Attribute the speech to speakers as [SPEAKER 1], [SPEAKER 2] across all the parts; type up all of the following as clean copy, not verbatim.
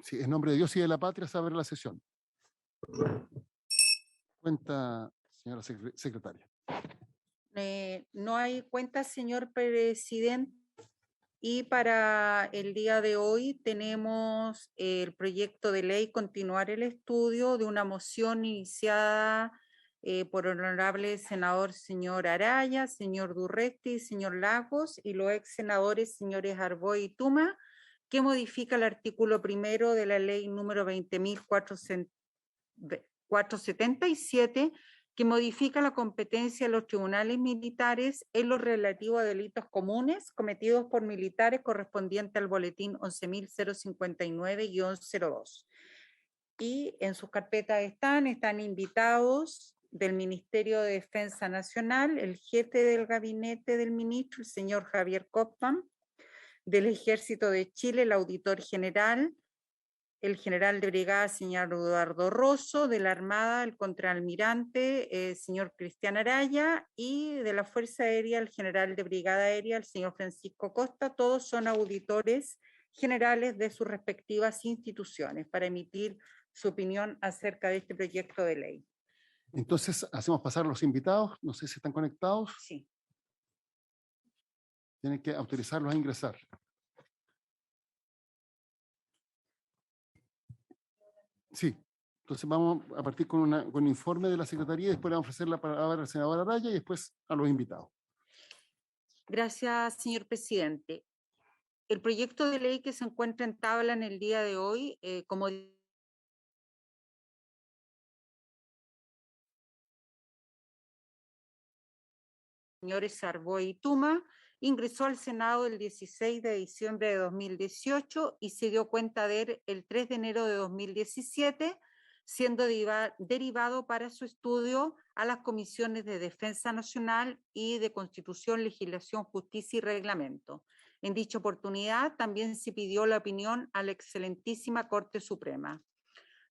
[SPEAKER 1] Sí, en nombre de Dios y de la patria, se abre la sesión. Cuenta, señora secretaria.
[SPEAKER 2] No hay cuenta, señor presidente. Y para el día de hoy tenemos el proyecto de ley continuar el estudio de una moción iniciada por el honorable senador señor Araya, señor Durresti, señor Lagos y los ex senadores señores Arboy y Tuma, que modifica el artículo primero de la ley número 20.477, que modifica la competencia de los tribunales militares en lo relativo a delitos comunes cometidos por militares correspondiente al boletín 11.059-02. Y en sus carpetas están invitados del Ministerio de Defensa Nacional, el jefe del gabinete del ministro, el señor Javier Kopman, del Ejército de Chile, el auditor general, el general de brigada, señor Eduardo Rosso, de la Armada, el contraalmirante, señor Cristian Araya, y de la Fuerza Aérea, el general de brigada aérea, el señor Francisco Costa. Todos son auditores generales de sus respectivas instituciones para emitir su opinión acerca de este proyecto de ley.
[SPEAKER 1] Entonces, hacemos pasar a los invitados. No sé si están conectados.
[SPEAKER 2] Sí.
[SPEAKER 1] Tienen que autorizarlos a ingresar. Sí, entonces vamos a partir con un informe de la Secretaría y después le vamos a ofrecer la palabra al senador Araya y después a los invitados.
[SPEAKER 2] Gracias, señor presidente. El proyecto de ley que se encuentra en tabla en el día de hoy, como señores Arboy y Tuma, ingresó al Senado el 16 de diciembre de 2018 y se dio cuenta de él el 3 de enero de 2017, siendo derivado para su estudio a las comisiones de Defensa Nacional y de Constitución, Legislación, Justicia y Reglamento. En dicha oportunidad también se pidió la opinión a la excelentísima Corte Suprema.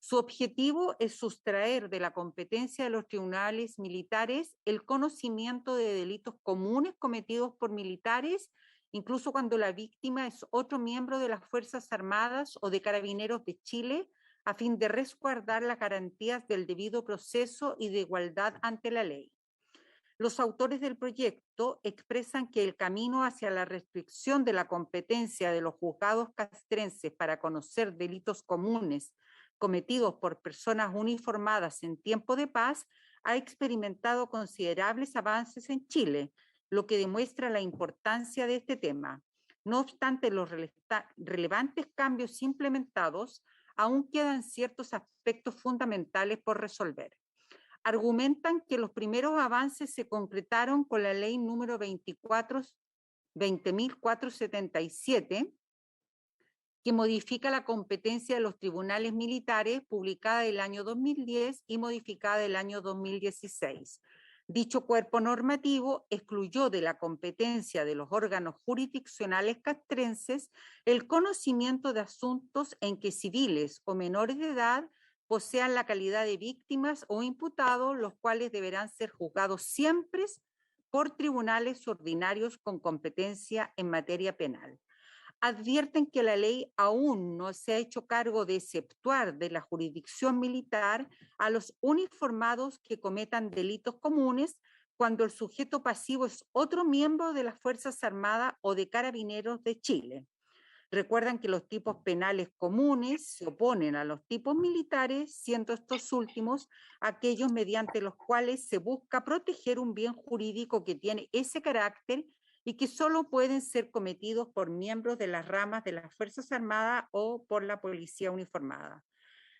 [SPEAKER 2] Su objetivo es sustraer de la competencia de los tribunales militares el conocimiento de delitos comunes cometidos por militares, incluso cuando la víctima es otro miembro de las Fuerzas Armadas o de Carabineros de Chile, a fin de resguardar las garantías del debido proceso y de igualdad ante la ley. Los autores del proyecto expresan que el camino hacia la restricción de la competencia de los juzgados castrenses para conocer delitos comunes cometidos por personas uniformadas en tiempo de paz ha experimentado considerables avances en Chile, lo que demuestra la importancia de este tema. No obstante los relevantes cambios implementados, aún quedan ciertos aspectos fundamentales por resolver. Argumentan que los primeros avances se concretaron con la ley número 20.477, que modifica la competencia de los tribunales militares, publicada el año 2010 y modificada el año 2016. Dicho cuerpo normativo excluyó de la competencia de los órganos jurisdiccionales castrenses el conocimiento de asuntos en que civiles o menores de edad posean la calidad de víctimas o imputados, los cuales deberán ser juzgados siempre por tribunales ordinarios con competencia en materia penal. Advierten que la ley aún no se ha hecho cargo de exceptuar de la jurisdicción militar a los uniformados que cometan delitos comunes cuando el sujeto pasivo es otro miembro de las Fuerzas Armadas o de Carabineros de Chile. Recuerdan que los tipos penales comunes se oponen a los tipos militares, siendo estos últimos aquellos mediante los cuales se busca proteger un bien jurídico que tiene ese carácter y que solo pueden ser cometidos por miembros de las ramas de las Fuerzas Armadas o por la policía uniformada.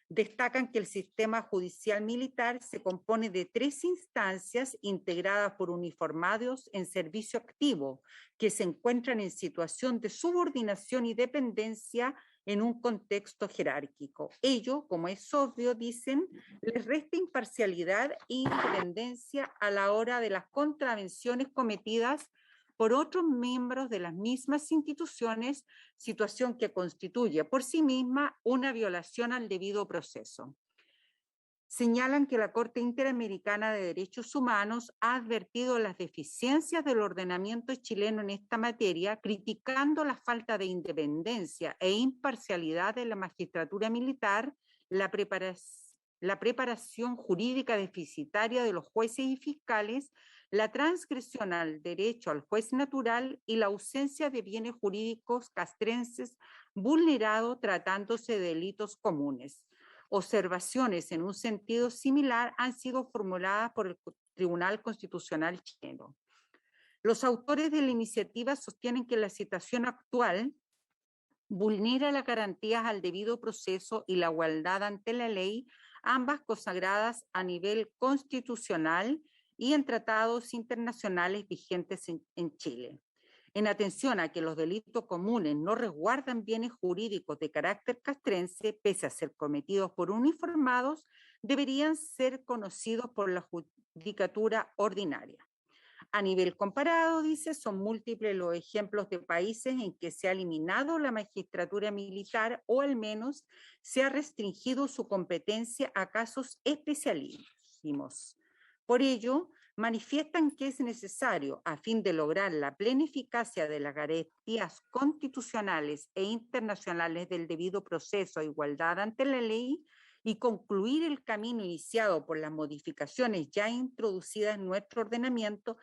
[SPEAKER 2] Destacan que el sistema judicial militar se compone de 3 instancias integradas por uniformados en servicio activo, que se encuentran en situación de subordinación y dependencia en un contexto jerárquico. Ello, como es obvio, dicen, les resta imparcialidad e independencia a la hora de las contravenciones cometidas por otros miembros de las mismas instituciones, situación que constituye por sí misma una violación al debido proceso. señalan que la Corte Interamericana de Derechos Humanos ha advertido las deficiencias del ordenamiento chileno en esta materia, criticando la falta de independencia e imparcialidad de la magistratura militar, la preparación jurídica deficitaria de los jueces y fiscales, la transgresión al derecho al juez natural y la ausencia de bienes jurídicos castrenses vulnerados tratándose de delitos comunes. Observaciones en un sentido similar han sido formuladas por el Tribunal Constitucional chileno. Los autores de la iniciativa sostienen que la situación actual vulnera las garantías al debido proceso y la igualdad ante la ley, ambas consagradas a nivel constitucional y en tratados internacionales vigentes en Chile. En atención a que los delitos comunes no resguardan bienes jurídicos de carácter castrense, pese a ser cometidos por uniformados, deberían ser conocidos por la judicatura ordinaria. A nivel comparado, dice, son múltiples los ejemplos de países en que se ha eliminado la magistratura militar o al menos se ha restringido su competencia a casos especialísimos. Por ello, manifiestan que es necesario, a fin de lograr la plena eficacia de las garantías constitucionales e internacionales del debido proceso a igualdad ante la ley y concluir el camino iniciado por las modificaciones ya introducidas en nuestro ordenamiento,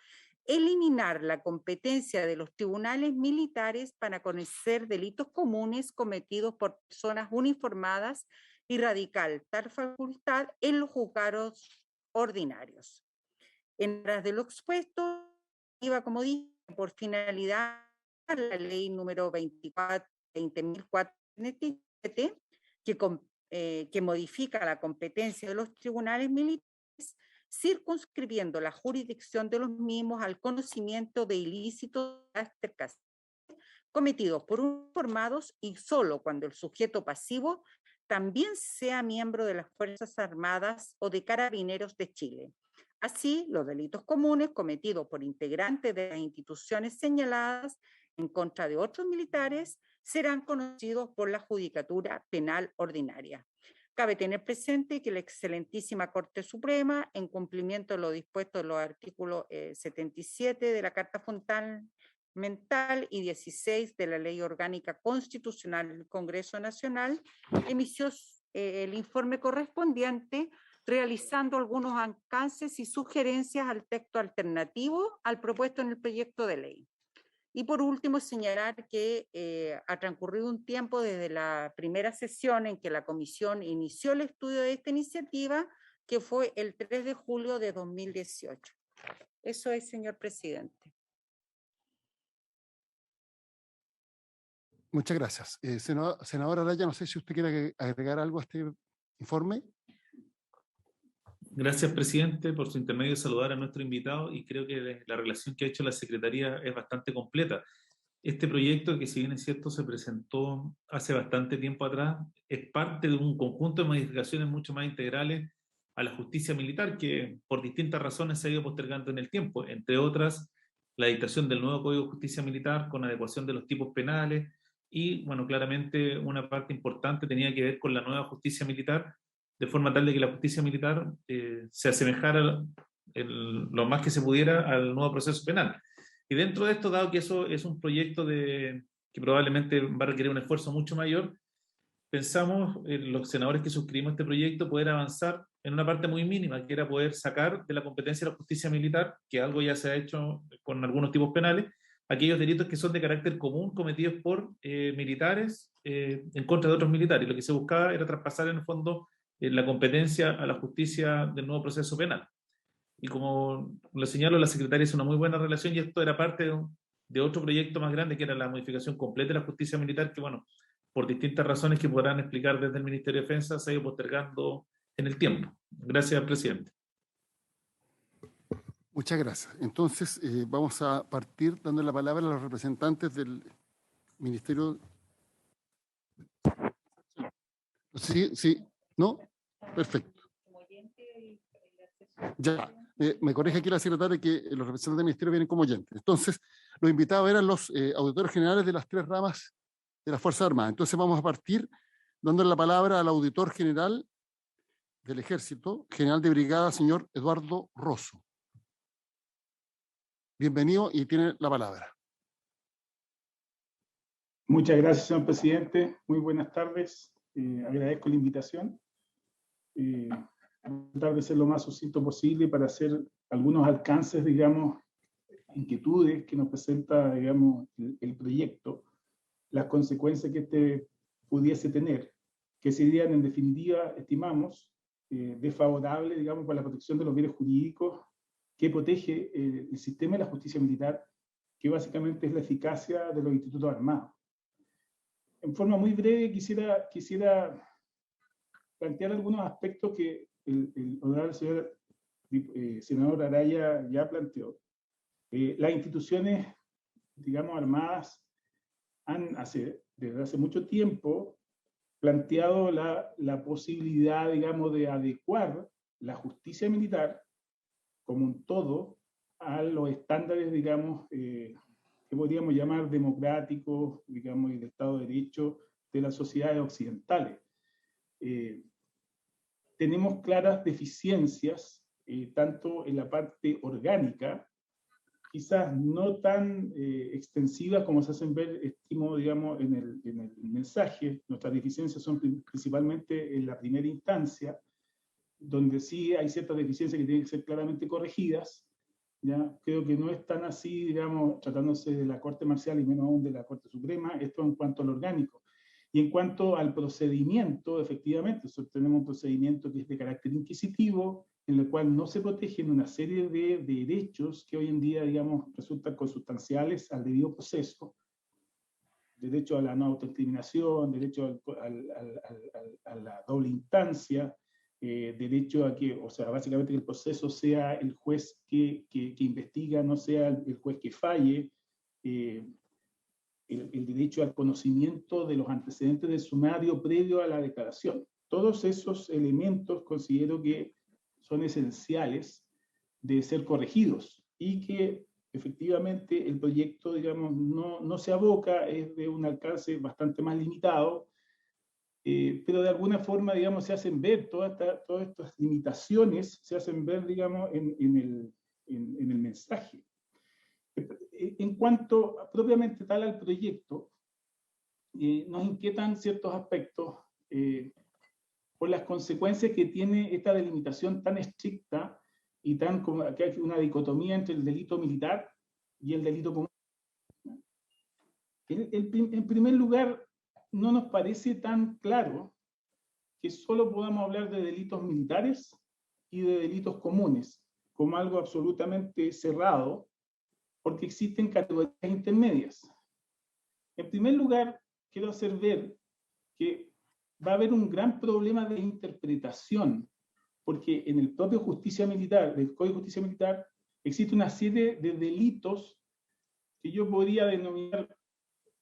[SPEAKER 2] eliminar la competencia de los tribunales militares para conocer delitos comunes cometidos por personas uniformadas y radicar tal facultad en los juzgados ordinarios. En aras de lo expuesto, iba, como dije, por finalidad la ley número 20.047, que modifica la competencia de los tribunales militares, circunscribiendo la jurisdicción de los mismos al conocimiento de ilícitos cometidos por uniformados y solo cuando el sujeto pasivo también sea miembro de las Fuerzas Armadas o de Carabineros de Chile. Así, los delitos comunes cometidos por integrantes de las instituciones señaladas en contra de otros militares serán conocidos por la Judicatura Penal Ordinaria. Cabe tener presente que la excelentísima Corte Suprema, en cumplimiento de lo dispuesto en los artículos 77 de la Carta Fundamental y 16 de la Ley Orgánica Constitucional del Congreso Nacional, emitió el informe correspondiente, realizando algunos alcances y sugerencias al texto alternativo al propuesto en el proyecto de ley. Y por último, señalar que ha transcurrido un tiempo desde la primera sesión en que la comisión inició el estudio de esta iniciativa, que fue el 3 de julio de 2018. Eso es, señor presidente.
[SPEAKER 1] Muchas gracias. Senadora Araya, no sé si usted quiere agregar algo a este informe.
[SPEAKER 3] Gracias, presidente, por su intermedio saludar a nuestro invitado y creo que la relación que ha hecho la Secretaría es bastante completa. Este proyecto, que si bien es cierto se presentó hace bastante tiempo atrás, es parte de un conjunto de modificaciones mucho más integrales a la justicia militar que por distintas razones se ha ido postergando en el tiempo, entre otras la dictación del nuevo Código de Justicia Militar con adecuación de los tipos penales y, bueno, claramente una parte importante tenía que ver con la nueva justicia militar, de forma tal de que la justicia militar se asemejara lo más que se pudiera al nuevo proceso penal. Y dentro de esto, dado que eso es un proyecto que probablemente va a requerir un esfuerzo mucho mayor, pensamos, los senadores que suscribimos este proyecto, poder avanzar en una parte muy mínima, que era poder sacar de la competencia de la justicia militar, que algo ya se ha hecho con algunos tipos penales, aquellos delitos que son de carácter común cometidos por militares en contra de otros militares. Lo que se buscaba era traspasar en el fondo la competencia a la justicia del nuevo proceso penal. Y como lo señaló la secretaria, es una muy buena relación y esto era parte de otro proyecto más grande que era la modificación completa de la justicia militar que, bueno, por distintas razones que podrán explicar desde el Ministerio de Defensa, se ha ido postergando en el tiempo. Gracias, presidente.
[SPEAKER 1] Muchas gracias. Entonces, vamos a partir dando la palabra a los representantes del Ministerio. Sí, sí, ¿no? Perfecto. Ya, me corrige aquí la secretaria que los representantes del Ministerio vienen como oyentes. Entonces, los invitados eran los auditores generales de las tres ramas de las Fuerzas Armadas. Entonces, vamos a partir dándole la palabra al auditor general del Ejército, general de brigada, señor Eduardo Rosso. Bienvenido y tiene la palabra.
[SPEAKER 4] Muchas gracias, señor presidente. Muy buenas tardes. Agradezco la invitación. Voy a tratar de ser lo más sucinto posible para hacer algunos alcances, digamos, inquietudes que nos presenta, digamos, el proyecto, las consecuencias que este pudiese tener, que serían, en definitiva, estimamos, desfavorables, digamos, para la protección de los bienes jurídicos que protege el sistema de la justicia militar, que básicamente es la eficacia de los institutos armados. En forma muy breve, quisiera plantear algunos aspectos que el honorable señor senador Araya ya planteó. Las instituciones, digamos, armadas han desde hace mucho tiempo planteado la posibilidad, digamos, de adecuar la justicia militar como un todo a los estándares, digamos, que podríamos llamar democráticos, digamos, y de Estado de Derecho de las sociedades occidentales. Tenemos claras deficiencias, tanto en la parte orgánica, quizás no tan extensivas como se hacen ver, estimo, digamos, en el mensaje. Nuestras deficiencias son principalmente en la primera instancia, donde sí hay ciertas deficiencias que tienen que ser claramente corregidas. ¿Ya? Creo que no es tan así, digamos, tratándose de la Corte Marcial y menos aún de la Corte Suprema, esto en cuanto al orgánico. Y en cuanto al procedimiento, efectivamente, nosotros tenemos un procedimiento que es de carácter inquisitivo, en el cual no se protegen una serie de derechos que hoy en día, digamos, resultan consustanciales al debido proceso. Derecho a la no autoincriminación, derecho a la doble instancia, derecho a que, o sea, básicamente que el proceso sea el juez que investiga, no sea el juez que falle, el derecho al conocimiento de los antecedentes del sumario previo a la declaración. Todos esos elementos considero que son esenciales de ser corregidos y que efectivamente el proyecto, digamos, no se aboca, es de un alcance bastante más limitado, pero de alguna forma, digamos, se hacen ver, todas estas limitaciones se hacen ver, digamos, en el mensaje. En cuanto propiamente tal al proyecto, nos inquietan ciertos aspectos por las consecuencias que tiene esta delimitación tan estricta y tan como que hay una dicotomía entre el delito militar y el delito común. En primer lugar, no nos parece tan claro que solo podamos hablar de delitos militares y de delitos comunes como algo absolutamente cerrado, porque existen categorías intermedias. En primer lugar, quiero hacer ver que va a haber un gran problema de interpretación, porque en el propio justicia militar, del Código de Justicia Militar, existe una serie de delitos que yo podría denominar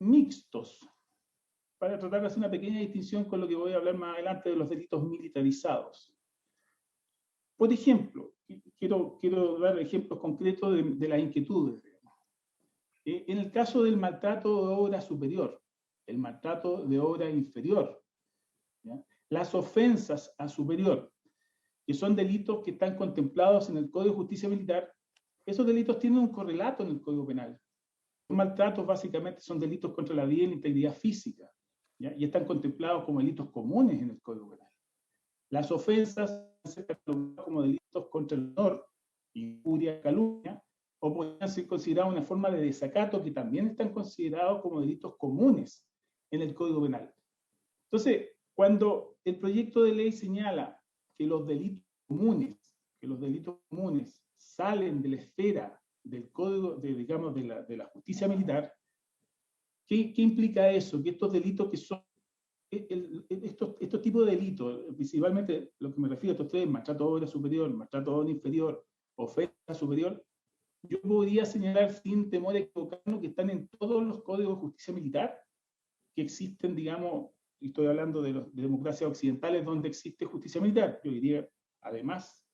[SPEAKER 4] mixtos, para tratar de hacer una pequeña distinción con lo que voy a hablar más adelante de los delitos militarizados. Por ejemplo, quiero dar ejemplos concretos de las inquietudes. En el caso del maltrato de obra superior, el maltrato de obra inferior, ¿ya? Las ofensas a superior, que son delitos que están contemplados en el Código de Justicia Militar, esos delitos tienen un correlato en el Código Penal. Los maltratos básicamente son delitos contra la vida y la integridad física, ¿ya? Y están contemplados como delitos comunes en el Código Penal. Las ofensas se catalogan como delitos contra el honor, injuria, calumnia, o pueden ser considerados una forma de desacato que también están considerados como delitos comunes en el Código Penal. Entonces, cuando el proyecto de ley señala que los delitos comunes salen de la esfera del Código, digamos, de la justicia militar, ¿qué implica eso? Que estos delitos que son estos tipos de delitos, principalmente lo que me refiero a estos tres, maltrato a obra superior, maltrato a obra inferior, ofensa superior, yo podría señalar sin temor a equivocarnos que están en todos los códigos de justicia militar que existen, digamos, y estoy hablando de democracias occidentales donde existe justicia militar. Yo diría, además,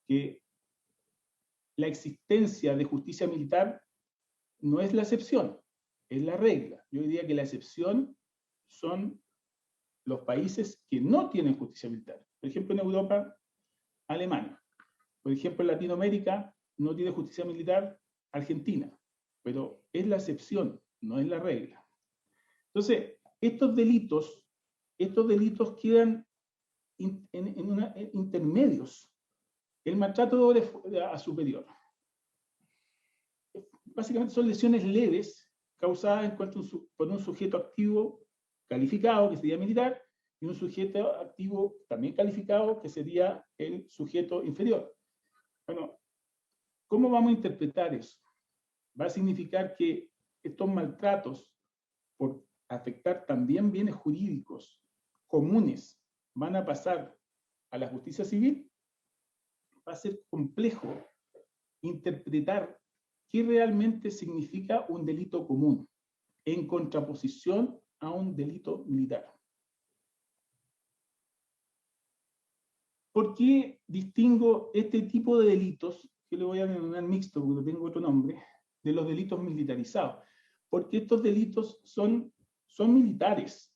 [SPEAKER 4] que la existencia de justicia militar no es la excepción, es la regla. Yo diría que la excepción son los países que no tienen justicia militar. Por ejemplo, en Europa, Alemania. Por ejemplo, en Latinoamérica no tiene justicia militar Argentina, pero es la excepción, no es la regla. Entonces, estos delitos quedan intermedios. El maltrato a superior. Básicamente son lesiones leves causadas por un sujeto activo calificado, que sería militar, y un sujeto activo también calificado, que sería el sujeto inferior. Bueno, ¿cómo vamos a interpretar eso? Va a significar que estos maltratos, por afectar también bienes jurídicos comunes, van a pasar a la justicia civil. Va a ser complejo interpretar qué realmente significa un delito común en contraposición a un delito militar. ¿Por qué distingo este tipo de delitos, que le voy a denominar mixto porque tengo otro nombre, de los delitos militarizados? Porque estos delitos son militares,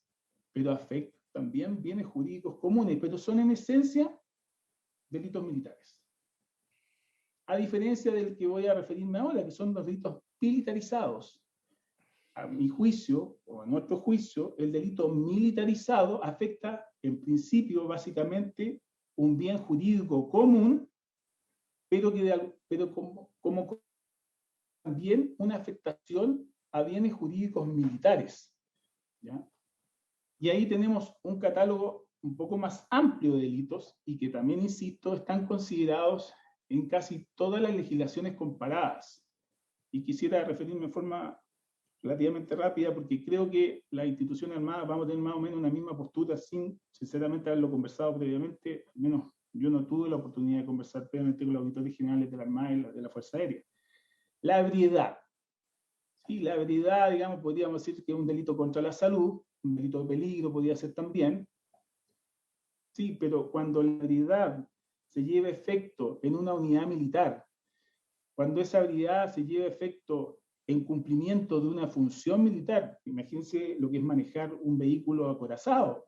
[SPEAKER 4] pero afectan también bienes jurídicos comunes, pero son en esencia delitos militares. A diferencia del que voy a referirme ahora, que son los delitos militarizados. A mi juicio, o a nuestro juicio, el delito militarizado afecta, en principio, básicamente, un bien jurídico común, pero como también una afectación a bienes jurídicos militares, ¿ya? Y ahí tenemos un catálogo un poco más amplio de delitos y que también, insisto, están considerados en casi todas las legislaciones comparadas. Y quisiera referirme en forma relativamente rápida porque creo que las instituciones armadas vamos a tener más o menos una misma postura sin, sinceramente, haberlo conversado previamente. Al menos yo no tuve la oportunidad de conversar previamente con los auditores generales de la Armada y de la Fuerza Aérea. La ebriedad. Sí, la ebriedad, digamos, podríamos decir que es un delito contra la salud, un delito de peligro podría ser también. Sí, pero cuando la ebriedad se lleva a efecto en una unidad militar, cuando esa ebriedad se lleva a efecto en cumplimiento de una función militar, imagínense lo que es manejar un vehículo acorazado,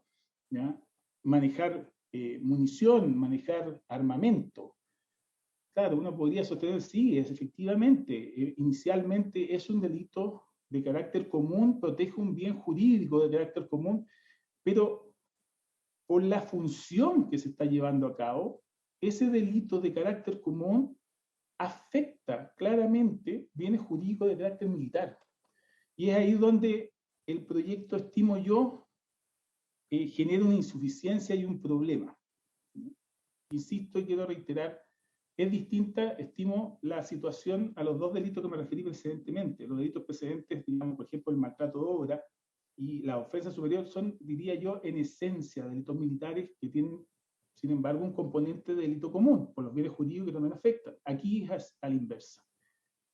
[SPEAKER 4] ¿ya? Manejar munición, manejar armamento. Claro, uno podría sostener, sí, efectivamente, inicialmente es un delito de carácter común, protege un bien jurídico de carácter común, pero por la función que se está llevando a cabo, ese delito de carácter común afecta claramente bienes jurídicos de carácter militar. Y es ahí donde el proyecto, estimo yo, genera una insuficiencia y un problema. Insisto y quiero reiterar, es distinta, estimo, la situación a los dos delitos que me referí precedentemente. Los delitos precedentes, digamos, por ejemplo, el maltrato de obra y la ofensa superior son, diría yo, en esencia delitos militares que tienen, sin embargo, un componente de delito común, por los bienes jurídicos que también afectan. Aquí es a la inversa.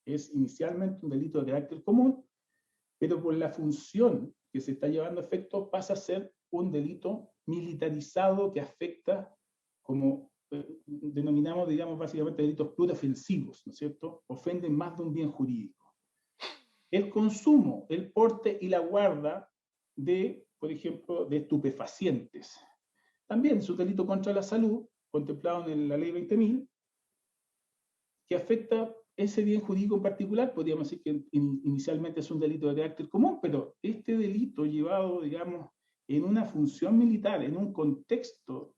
[SPEAKER 4] Es inicialmente un delito de carácter común, pero por la función que se está llevando a efecto pasa a ser un delito militarizado que afecta, como denominamos, digamos, básicamente delitos pluriofensivos, ¿no es cierto? Ofenden más de un bien jurídico. El consumo, el porte y la guarda de, por ejemplo, de estupefacientes. También es un delito contra la salud, contemplado en la ley 20.000, que afecta ese bien jurídico en particular. Podríamos decir que inicialmente es un delito de carácter común, pero este delito llevado, digamos, en una función militar, en un contexto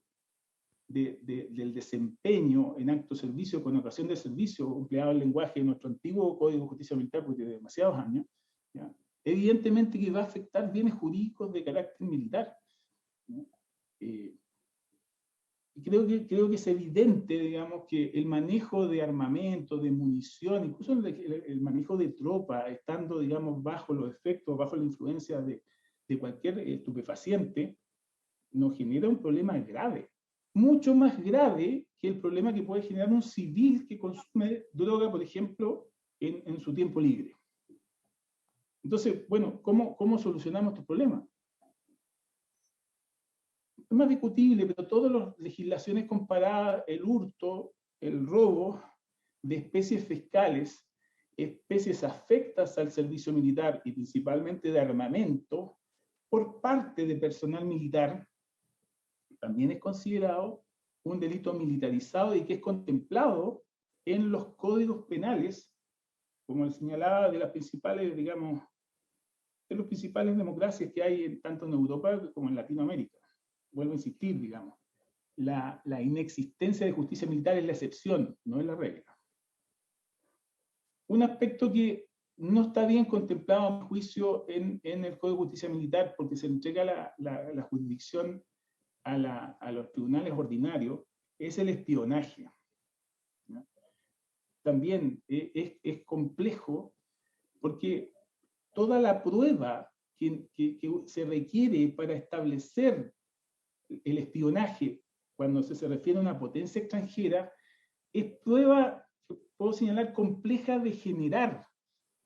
[SPEAKER 4] del desempeño en acto de servicio, con ocasión de servicio, empleado el lenguaje de nuestro antiguo Código de Justicia Militar, porque tiene demasiados años, ¿ya? Evidentemente que va a afectar bienes jurídicos de carácter militar. Y creo que es evidente, digamos, que el manejo de armamento, de munición, incluso el manejo de tropa, estando, digamos, bajo los efectos, bajo la influencia de cualquier estupefaciente, nos genera un problema grave. Mucho más grave que el problema que puede generar un civil que consume droga, por ejemplo, en su tiempo libre. Entonces, bueno, ¿cómo solucionamos estos problemas? Es más discutible, pero todas las legislaciones comparadas, el hurto, el robo de especies fiscales, especies afectas al servicio militar y principalmente de armamento, por parte de personal militar, también es considerado un delito militarizado y que es contemplado en los códigos penales, como les señalaba, de las principales, digamos, de las principales democracias que hay tanto en Europa como en Latinoamérica. Vuelvo a insistir, digamos, la inexistencia de justicia militar es la excepción, no es la regla. Un aspecto que no está bien contemplado, a mi juicio, en el Código de Justicia Militar, porque se entrega la jurisdicción a los tribunales ordinarios, es el espionaje, ¿no? También es complejo, porque toda la prueba que se requiere para establecer el espionaje, cuando se refiere a una potencia extranjera, es prueba, puedo señalar, compleja de generar,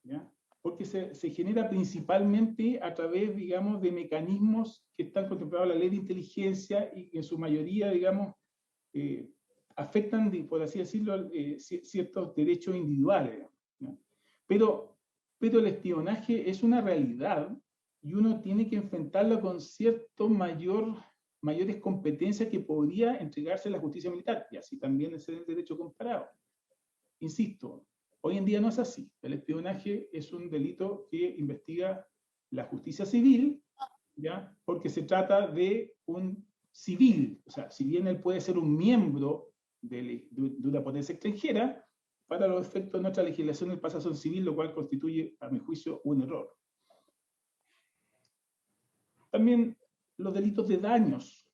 [SPEAKER 4] ¿ya? Porque se genera principalmente a través, digamos, de mecanismos que están contemplados en la ley de inteligencia y que en su mayoría, digamos, afectan, por así decirlo, ciertos derechos individuales, ¿no? Pero el espionaje es una realidad y uno tiene que enfrentarlo con mayores competencias que podría entregarse a la justicia militar, y así también es el derecho comparado. Insisto, hoy en día no es así. El espionaje es un delito que investiga la justicia civil, ¿ya? Porque se trata de un civil, o sea, si bien él puede ser un miembro de una potencia extranjera, para los efectos de nuestra legislación él pasa a ser civil, lo cual constituye, a mi juicio, un error. También los delitos de daños,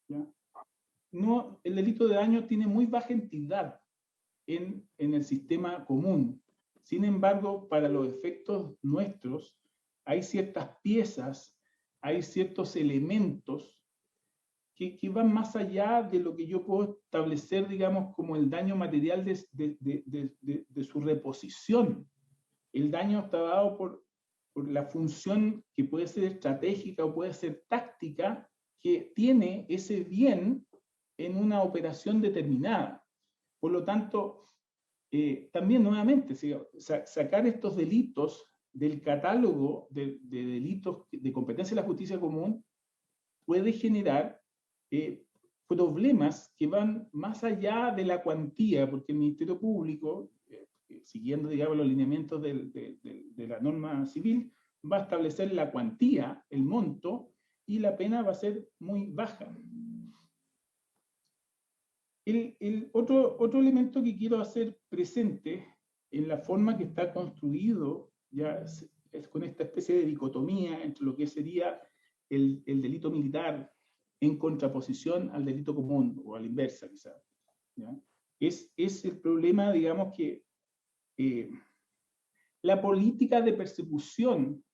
[SPEAKER 4] ¿ya? No, el delito de daño tiene muy baja entidad en el sistema común. Sin embargo, para los efectos nuestros, hay ciertas piezas, hay ciertos elementos que van más allá de lo que yo puedo establecer, digamos, como el daño material de su reposición. El daño está dado por la función que puede ser estratégica o puede ser táctica que tiene ese bien en una operación determinada. Por lo tanto, también nuevamente, sacar estos delitos del catálogo de delitos de competencia de la justicia común puede generar problemas que van más allá de la cuantía, porque el Ministerio Público, siguiendo, digamos, los lineamientos de la norma civil, va a establecer la cuantía, el monto, y la pena va a ser muy baja. Otro elemento que quiero hacer presente en la forma que está construido, ya es con esta especie de dicotomía entre lo que sería el delito militar en contraposición al delito común, o a la inversa quizás, ¿ya? Es el problema, digamos, que la política de persecución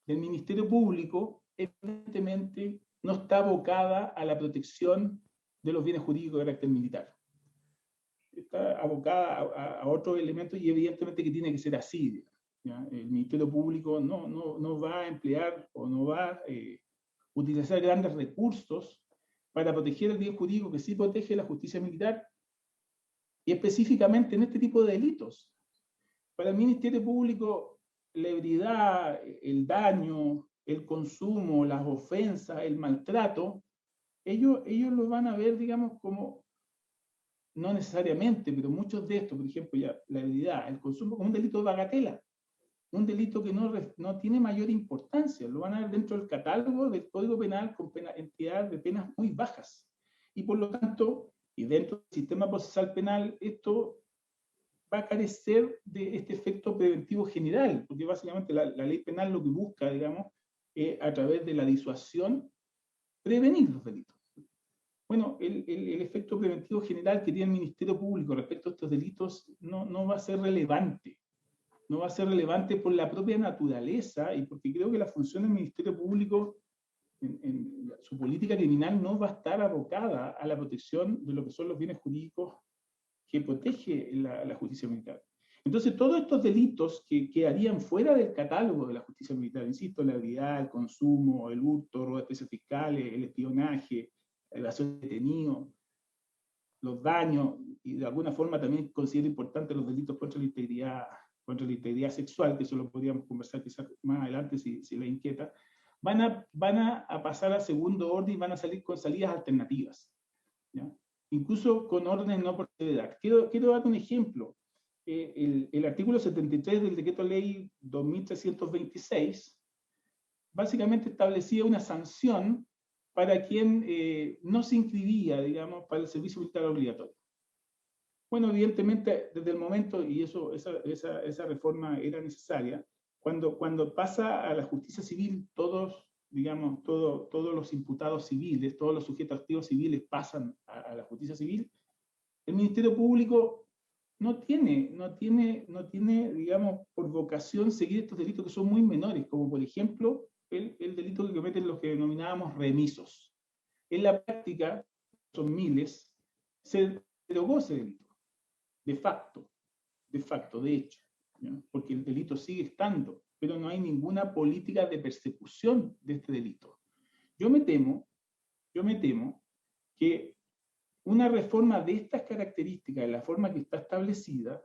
[SPEAKER 4] del Ministerio Público evidentemente no está abocada a la protección de los bienes jurídicos de carácter militar. Está abocada a otros elementos y evidentemente que tiene que ser así, ¿ya? El Ministerio Público no va a emplear o no va a utilizar grandes recursos para proteger el bien jurídico que sí protege la justicia militar, y específicamente en este tipo de delitos. Para el Ministerio Público, la ebriedad, el daño, el consumo, las ofensas, el maltrato, ellos lo van a ver, digamos, como, no necesariamente, pero muchos de estos, por ejemplo, ya la ebriedad, el consumo, como un delito de bagatela, un delito que no tiene mayor importancia, lo van a ver dentro del catálogo del Código Penal con entidades de penas muy bajas. Y por lo tanto, y dentro del sistema procesal penal, esto va a carecer de este efecto preventivo general, porque básicamente la ley penal lo que busca, digamos, a través de la disuasión, prevenir los delitos. Bueno, el efecto preventivo general que tiene el Ministerio Público respecto a estos delitos no va a ser relevante. No va a ser relevante por la propia naturaleza y porque creo que la función del Ministerio Público en su política criminal no va a estar abocada a la protección de lo que son los bienes jurídicos que protege la justicia militar. Entonces, todos estos delitos que quedarían fuera del catálogo de la justicia militar, insisto, la ebriedad, el consumo, el hurto, robo de especies fiscales, el espionaje, la evasión de detenidos, los daños, y de alguna forma también considero importante los delitos contra la integridad sexual, que eso lo podríamos conversar quizás más adelante si les inquieta, van a pasar a segundo orden y van a salir con salidas alternativas. ¿ya? Incluso con órdenes no por edad. Quiero dar un ejemplo. El artículo 73 del decreto ley 2326 básicamente establecía una sanción para quien no se inscribía, digamos, para el servicio militar obligatorio. Bueno, evidentemente, desde el momento, y esa reforma era necesaria, cuando pasa a la justicia civil, todos, digamos, todos los imputados civiles, todos los sujetos activos civiles pasan a la justicia civil, el Ministerio Público no tiene, digamos, por vocación seguir estos delitos que son muy menores, como por ejemplo el delito que cometen los que denominábamos remisos. En la práctica, son miles, se derogó ese delito, de hecho, ¿no? Porque el delito sigue estando, pero no hay ninguna política de persecución de este delito. Yo me temo que una reforma de estas características, de la forma que está establecida,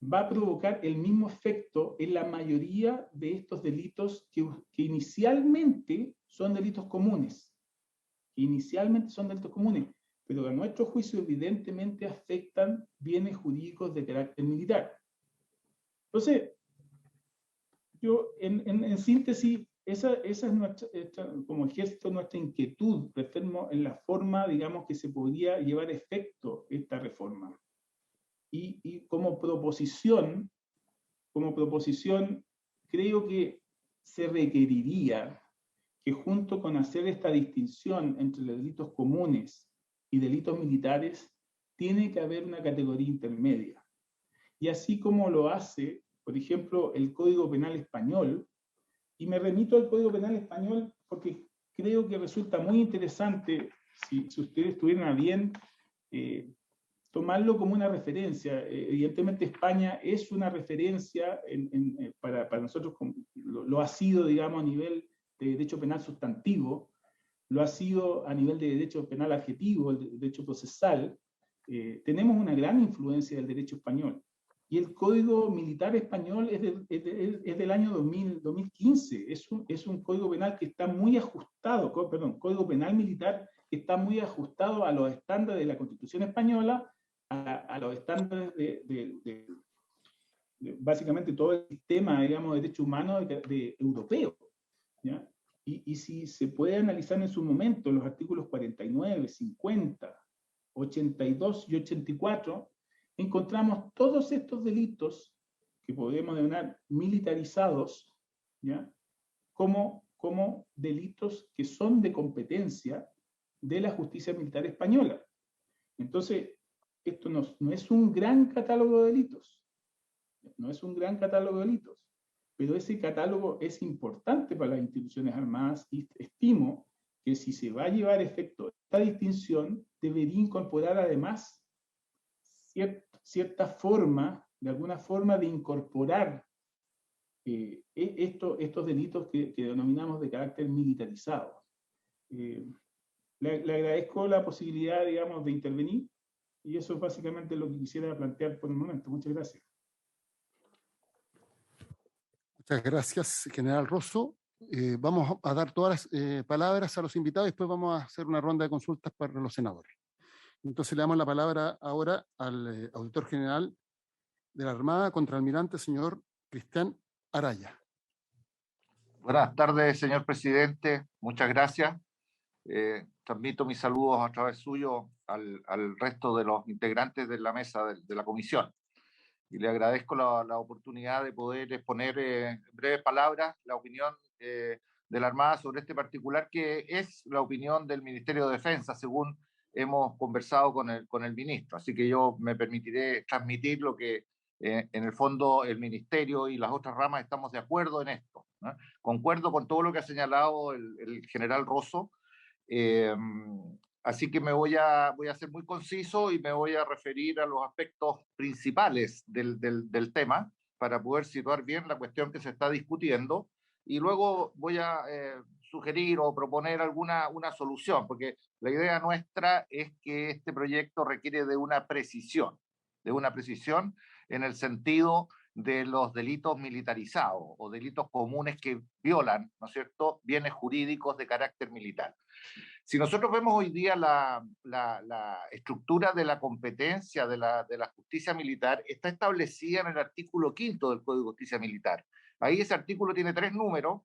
[SPEAKER 4] va a provocar el mismo efecto en la mayoría de estos delitos que inicialmente son delitos comunes. Pero a nuestro juicio evidentemente afectan bienes jurídicos de carácter militar. Entonces, yo en síntesis, esa es como gesto nuestra inquietud en la forma, digamos, que se podría llevar a efecto esta reforma. Y como proposición, creo que se requeriría que junto con hacer esta distinción entre los delitos comunes y delitos militares, tiene que haber una categoría intermedia. Y así como lo hace, por ejemplo, el Código Penal Español, y me remito al Código Penal Español porque creo que resulta muy interesante, si ustedes tuvieran a bien tomarlo como una referencia. Evidentemente España es una referencia para nosotros, lo ha sido, digamos, a nivel de derecho penal sustantivo, lo ha sido a nivel de derecho penal adjetivo, el derecho procesal. Tenemos una gran influencia del derecho español. Y el Código Militar Español es del año 2015. Es un código penal que está muy ajustado, Código Penal Militar que está muy ajustado a los estándares de la Constitución Española, a los estándares de básicamente todo el sistema, digamos, de derechos humanos europeo, ¿ya? Y si se puede analizar en su momento los artículos 49, 50, 82 y 84, encontramos todos estos delitos que podemos denominar militarizados, ¿ya? Como delitos que son de competencia de la justicia militar española. Entonces, esto no es un gran catálogo de delitos, pero ese catálogo es importante para las instituciones armadas y estimo que si se va a llevar a efecto esta distinción, debería incorporar además cierta forma, de alguna forma de incorporar estos delitos que denominamos de carácter militarizado. Le agradezco la posibilidad, digamos, de intervenir y eso es básicamente lo que quisiera plantear por el momento. Muchas gracias.
[SPEAKER 1] Muchas gracias, general Rosso. Vamos a dar todas las palabras a los invitados y después vamos a hacer una ronda de consultas para los senadores. Entonces le damos la palabra ahora al auditor general de la Armada, contraalmirante, señor Cristian Araya.
[SPEAKER 5] Buenas tardes, señor presidente. Muchas gracias. Transmito mis saludos a través suyo al resto de los integrantes de la mesa de la comisión. Y le agradezco la oportunidad de poder exponer en breves palabras la opinión de la Armada sobre este particular, que es la opinión del Ministerio de Defensa, según hemos conversado con el ministro. Así que yo me permitiré transmitir lo que en el fondo el Ministerio y las otras ramas estamos de acuerdo en esto, ¿no? Concuerdo con todo lo que ha señalado el general Rosso. Así que voy a ser muy conciso y me voy a referir a los aspectos principales del tema para poder situar bien la cuestión que se está discutiendo, y luego voy a sugerir o proponer una solución, porque la idea nuestra es que este proyecto requiere de una precisión en el sentido de los delitos militarizados o delitos comunes que violan, ¿no es cierto?, bienes jurídicos de carácter militar. Si nosotros vemos hoy día la estructura de la competencia de la justicia militar, está establecida en el artículo 5 del Código de Justicia Militar. Ahí ese artículo tiene 3 números.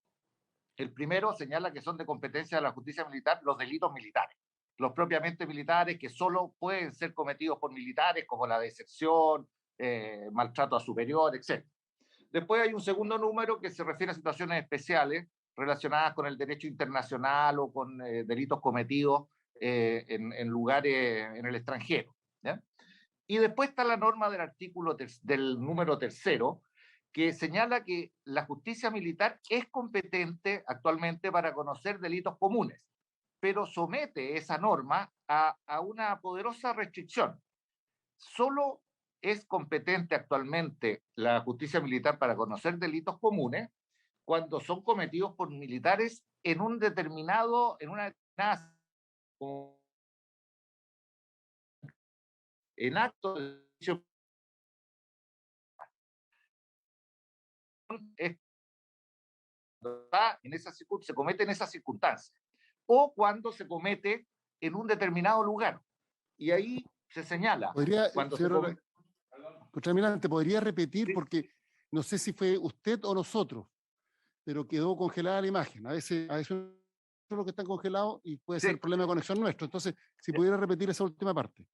[SPEAKER 5] El primero señala que son de competencia de la justicia militar los delitos militares, los propiamente militares que solo pueden ser cometidos por militares, como la deserción, maltrato a superior, etc. Después hay un segundo número que se refiere a situaciones especiales relacionadas con el derecho internacional o con delitos cometidos en lugares en el extranjero, ¿ya? Y después está la norma del artículo del número tercero, que señala que la justicia militar es competente actualmente para conocer delitos comunes, pero somete esa norma a una poderosa restricción. Solo es competente actualmente la justicia militar para conocer delitos comunes cuando son cometidos por militares en una determinada en actos de servicio, se comete en esas circunstancias o cuando se comete en un determinado lugar. Y ahí se señala.
[SPEAKER 1] Podría,
[SPEAKER 5] Cuando
[SPEAKER 1] señor contraalmirante, podría repetir,
[SPEAKER 5] Sí.
[SPEAKER 1] porque no sé si fue usted o nosotros, pero quedó congelada la imagen. A veces son los que están congelados y puede
[SPEAKER 5] Sí.
[SPEAKER 1] ser problema de conexión nuestro. Entonces, si pudiera repetir esa última parte.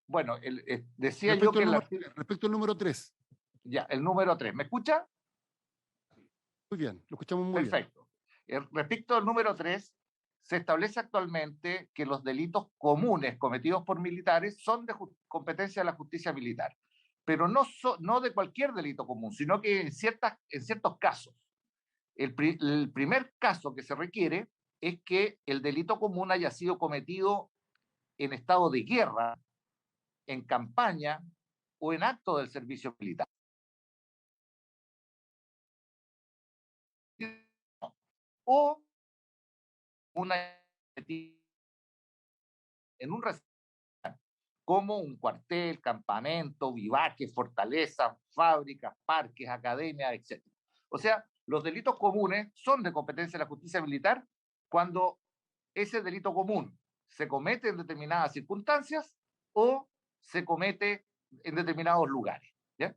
[SPEAKER 5] Bueno, decía yo que
[SPEAKER 1] respecto al número 3.
[SPEAKER 5] ya, el número 3. ¿Me escucha?
[SPEAKER 1] Muy bien, lo escuchamos muy bien.
[SPEAKER 5] Perfecto. Respecto al número 3, se establece actualmente que los delitos comunes cometidos por militares son de competencia de la justicia militar, pero no de cualquier delito común, sino que en ciertos casos. El primer caso que se requiere es que el delito común haya sido cometido en estado de guerra, en campaña o en acto del servicio militar. O en un recinto como un cuartel, campamento, vivaques, fortalezas, fábricas, parques, academias, etc. O sea, los delitos comunes son de competencia de la justicia militar cuando ese delito común se comete en determinadas circunstancias o se comete en determinados lugares, ¿ya?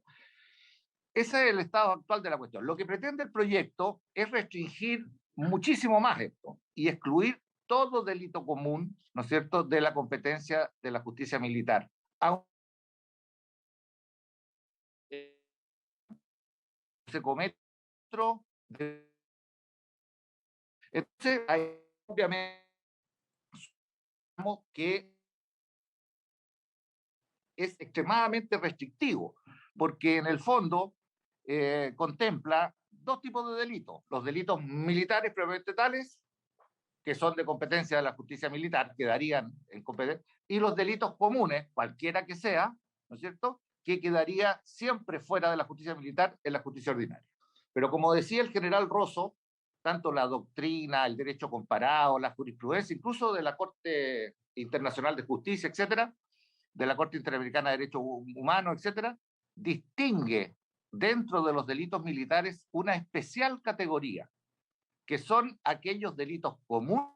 [SPEAKER 5] Ese es el estado actual de la cuestión. Lo que pretende el proyecto es restringir muchísimo más esto y excluir todo delito común, ¿no es cierto?, de la competencia de la justicia militar. Se comete otro. Entonces, obviamente, que es extremadamente restrictivo, porque en el fondo contempla dos tipos de delitos: los delitos militares propiamente tales, que son de competencia de la justicia militar, quedarían en competencia, y los delitos comunes, cualquiera que sea, ¿no es cierto?, que quedaría siempre fuera de la justicia militar, en la justicia ordinaria. Pero como decía el general Rosso, tanto la doctrina, el derecho comparado, la jurisprudencia, incluso de la Corte Internacional de Justicia, etcétera, de la Corte Interamericana de Derechos Humanos, etcétera, distingue dentro de los delitos militares una especial categoría, que son aquellos delitos comunes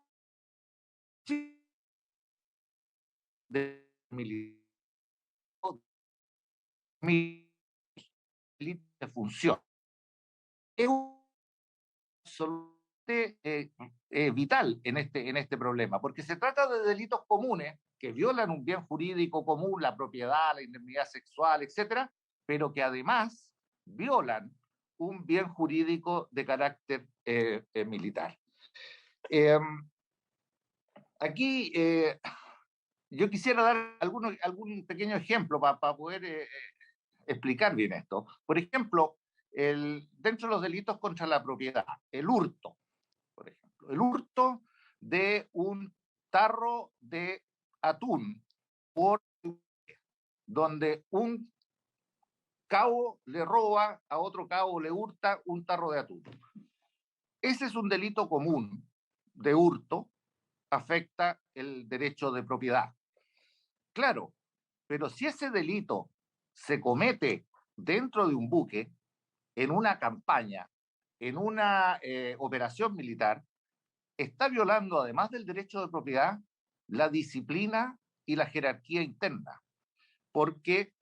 [SPEAKER 5] de función. Es absolutamente vital en este problema, porque se trata de delitos comunes que violan un bien jurídico común, la propiedad, la indemnidad sexual, etcétera, pero que además violan un bien jurídico de carácter militar. Aquí yo quisiera dar algún pequeño ejemplo para poder explicar bien esto. Por ejemplo, dentro de los delitos contra la propiedad, el hurto, por ejemplo, el hurto de un tarro de atún, donde un cabo le roba a otro cabo, le hurta un tarro de atún. Ese es un delito común de hurto, afecta el derecho de propiedad. Claro, pero si ese delito se comete dentro de un buque, en una campaña, en una operación militar, está violando, además del derecho de propiedad, la disciplina y la jerarquía interna, porque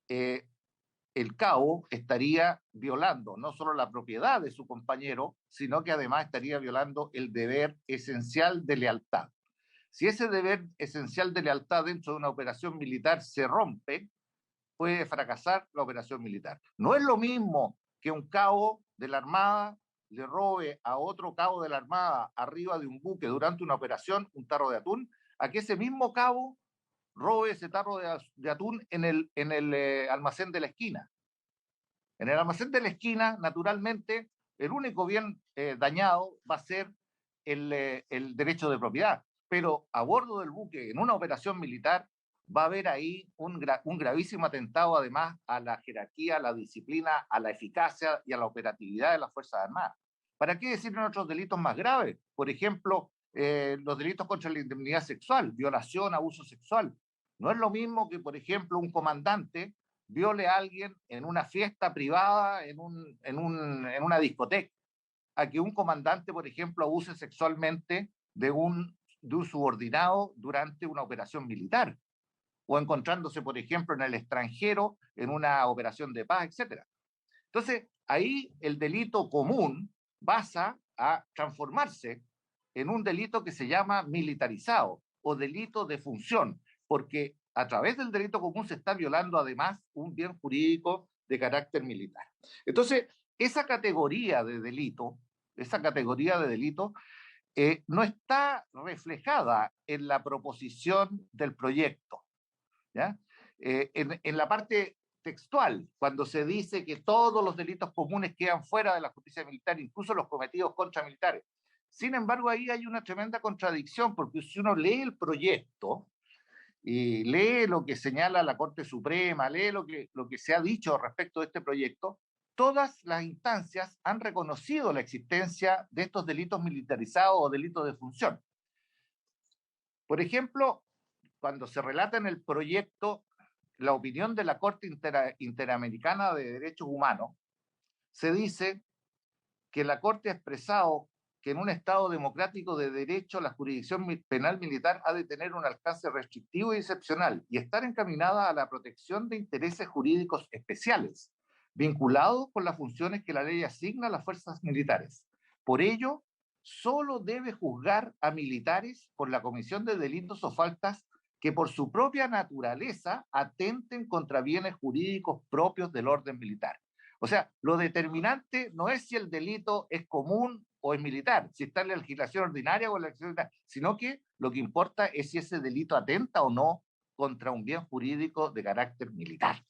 [SPEAKER 5] el cabo estaría violando no solo la propiedad de su compañero, sino que además estaría violando el deber esencial de lealtad. Si ese deber esencial de lealtad dentro de una operación militar se rompe, puede fracasar la operación militar. No es lo mismo que un cabo de la Armada le robe a otro cabo de la Armada arriba de un buque durante una operación un tarro de atún, a que ese mismo cabo robe ese tarro de atún en el almacén de la esquina. En el almacén de la esquina, naturalmente, el único bien dañado va a ser el derecho de propiedad. Pero a bordo del buque, en una operación militar, va a haber ahí un gravísimo atentado, además, a la jerarquía, a la disciplina, a la eficacia y a la operatividad de las Fuerzas Armadas. ¿Para qué decir en otros delitos más graves? Por ejemplo, los delitos contra la indemnidad sexual, violación, abuso sexual. No es lo mismo que, por ejemplo, un comandante viole a alguien en una fiesta privada, en una discoteca, a que un comandante, por ejemplo, abuse sexualmente de un subordinado durante una operación militar, o encontrándose, por ejemplo, en el extranjero, en una operación de paz, etc. Entonces, ahí el delito común pasa a transformarse en un delito que se llama militarizado o delito de función, porque a través del delito común se está violando además un bien jurídico de carácter militar. Entonces, esa categoría de delito no está reflejada en la proposición del proyecto, ¿ya? En la parte textual, cuando se dice que todos los delitos comunes quedan fuera de la justicia militar, incluso los cometidos contra militares. Sin embargo, ahí hay una tremenda contradicción, porque si uno lee el proyecto y lee lo que señala la Corte Suprema, lee lo que se ha dicho respecto de este proyecto, todas las instancias han reconocido la existencia de estos delitos militarizados o delitos de función. Por ejemplo, cuando se relata en el proyecto la opinión de la Corte Interamericana de Derechos Humanos, se dice que la Corte ha expresado que en un Estado democrático de derecho la jurisdicción penal militar ha de tener un alcance restrictivo y excepcional y estar encaminada a la protección de intereses jurídicos especiales, vinculados con las funciones que la ley asigna a las fuerzas militares. Por ello, solo debe juzgar a militares por la comisión de delitos o faltas que por su propia naturaleza atenten contra bienes jurídicos propios del orden militar. O sea, lo determinante no es si el delito es común o es militar, si está en la legislación ordinaria o en la legislación militar, sino que lo que importa es si ese delito atenta o no contra un bien jurídico de carácter militar,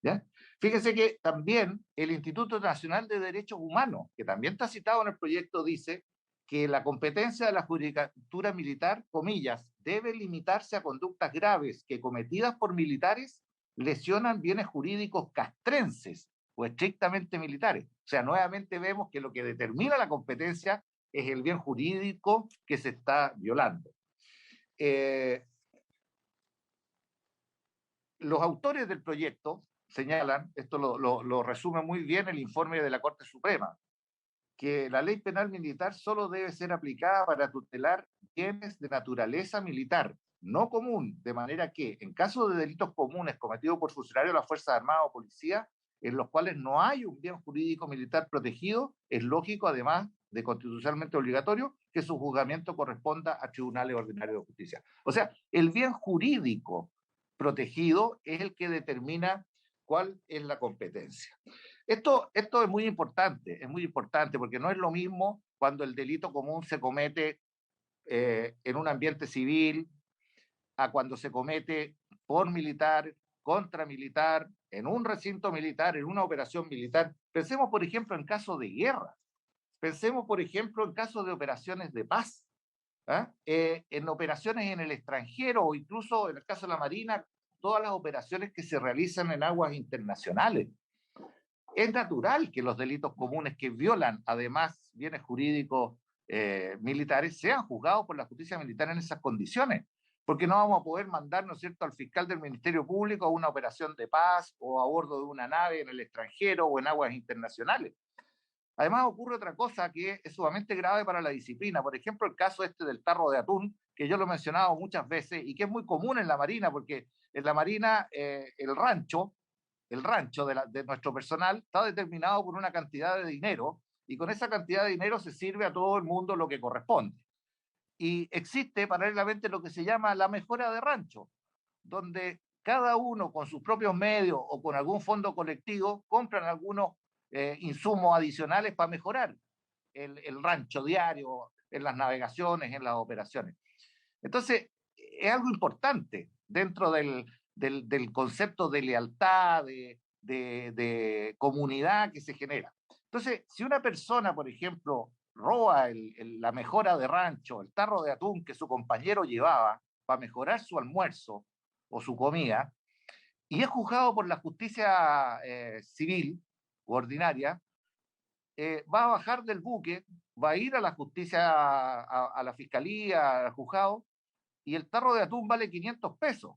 [SPEAKER 5] ¿ya? Fíjense que también el Instituto Nacional de Derechos Humanos, que también está citado en el proyecto, dice que la competencia de la judicatura militar, comillas, debe limitarse a conductas graves que cometidas por militares lesionan bienes jurídicos castrenses o estrictamente militares. O sea, nuevamente vemos que lo que determina la competencia es el bien jurídico que se está violando. Los autores del proyecto señalan, esto lo resume muy bien el informe de la Corte Suprema, que la ley penal militar solo debe ser aplicada para tutelar bienes de naturaleza militar, no común, de manera que en caso de delitos comunes cometidos por funcionarios de las Fuerzas Armadas o Policía, en los cuales no hay un bien jurídico militar protegido, es lógico, además de constitucionalmente obligatorio, que su juzgamiento corresponda a tribunales ordinarios de justicia. O sea, el bien jurídico protegido es el que determina cuál es la competencia. Esto es muy importante porque no es lo mismo cuando el delito común se comete en un ambiente civil, a cuando se comete por militar, contra militar, en un recinto militar, en una operación militar. Pensemos, por ejemplo, en casos de guerra. Pensemos, por ejemplo, en casos de operaciones de paz, en operaciones en el extranjero o incluso en el caso de la Marina, todas las operaciones que se realizan en aguas internacionales. Es natural que los delitos comunes que violan además bienes jurídicos militares sean juzgados por la justicia militar en esas condiciones, porque no vamos a poder mandar, ¿no es cierto?, al fiscal del Ministerio Público a una operación de paz o a bordo de una nave en el extranjero o en aguas internacionales. Además ocurre otra cosa que es sumamente grave para la disciplina. Por ejemplo, el caso este del tarro de atún, que yo lo he mencionado muchas veces y que es muy común en la Marina, porque en la Marina el rancho de nuestro personal está determinado por una cantidad de dinero y con esa cantidad de dinero se sirve a todo el mundo lo que corresponde. Y existe paralelamente lo que se llama la mejora de rancho, donde cada uno con sus propios medios o con algún fondo colectivo compran algunos insumos adicionales para mejorar el rancho diario, en las navegaciones, en las operaciones. Entonces, es algo importante dentro del concepto de lealtad, de comunidad que se genera. Entonces, si una persona, por ejemplo, roba la mejora de rancho, el tarro de atún que su compañero llevaba para mejorar su almuerzo o su comida, y es juzgado por la justicia civil u ordinaria, va a bajar del buque, va a ir a la justicia, a la fiscalía, al juzgado, y el tarro de atún vale 500 pesos.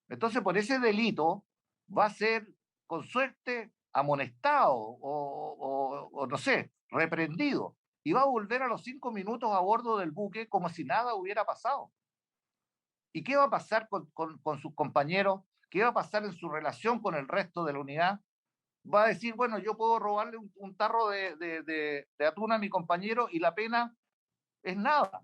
[SPEAKER 5] Entonces, por ese delito va a ser, con suerte, amonestado o no sé, reprendido, y va a volver a los 5 minutos a bordo del buque como si nada hubiera pasado. ¿Y qué va a pasar con sus compañeros? ¿Qué va a pasar en su relación con el resto de la unidad? Va a decir, bueno, yo puedo robarle un tarro de atún a mi compañero y la pena es nada,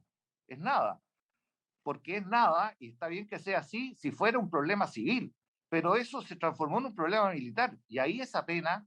[SPEAKER 5] porque es nada, y está bien que sea así, si fuera un problema civil, pero eso se transformó en un problema militar, y ahí esa pena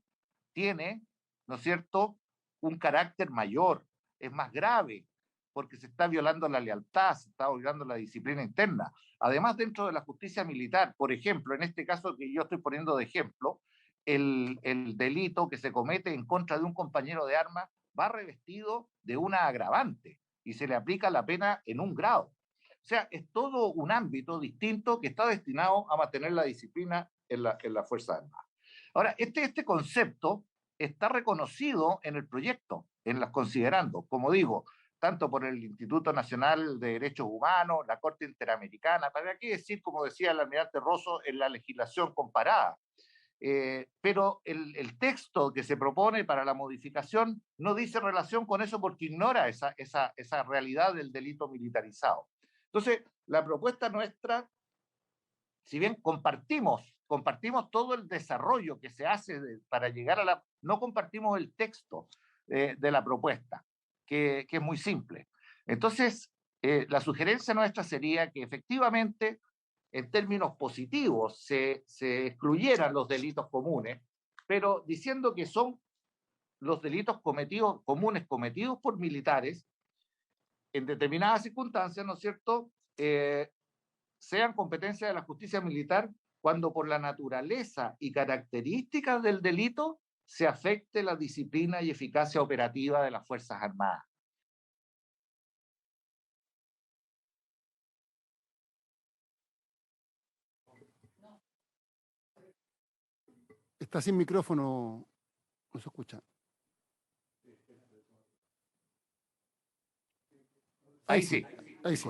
[SPEAKER 5] tiene, ¿no es cierto?, un carácter mayor, es más grave, porque se está violando la lealtad, se está violando la disciplina interna. Además, dentro de la justicia militar, por ejemplo, en este caso que yo estoy poniendo de ejemplo, el delito que se comete en contra de un compañero de armas va revestido de una agravante y se le aplica la pena en un grado. O sea, es todo un ámbito distinto que está destinado a mantener la disciplina en la Fuerza Armada. Ahora, este concepto está reconocido en el proyecto, en las considerando, como digo, tanto por el Instituto Nacional de Derechos Humanos, la Corte Interamericana, para qué decir, como decía el almirante Rosso, en la legislación comparada. Pero el texto que se propone para la modificación no dice relación con eso porque ignora esa realidad del delito militarizado. Entonces, la propuesta nuestra, si bien compartimos todo el desarrollo que se hace para llegar a la... No compartimos el texto de la propuesta, que es muy simple. Entonces, la sugerencia nuestra sería que efectivamente, en términos positivos, se excluyeran los delitos comunes, pero diciendo que son los delitos comunes cometidos por militares en determinadas circunstancias, ¿no es cierto?, sean competencia de la justicia militar cuando por la naturaleza y características del delito se afecte la disciplina y eficacia operativa de las Fuerzas Armadas.
[SPEAKER 1] Está sin micrófono, no se escucha.
[SPEAKER 5] Ahí sí.
[SPEAKER 1] Ahí sí.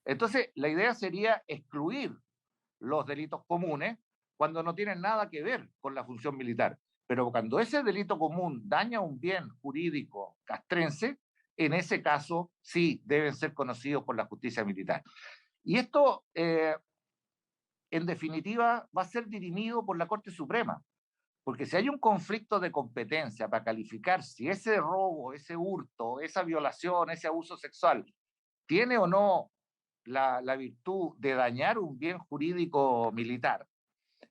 [SPEAKER 5] Entonces, la idea sería excluir los delitos comunes cuando no tienen nada que ver con la función militar. Pero cuando ese delito común daña un bien jurídico castrense, en ese caso sí deben ser conocidos por la justicia militar. Y esto, en definitiva, va a ser dirimido por la Corte Suprema. Porque si hay un conflicto de competencia para calificar si ese robo, ese hurto, esa violación, ese abuso sexual tiene o no la virtud de dañar un bien jurídico militar,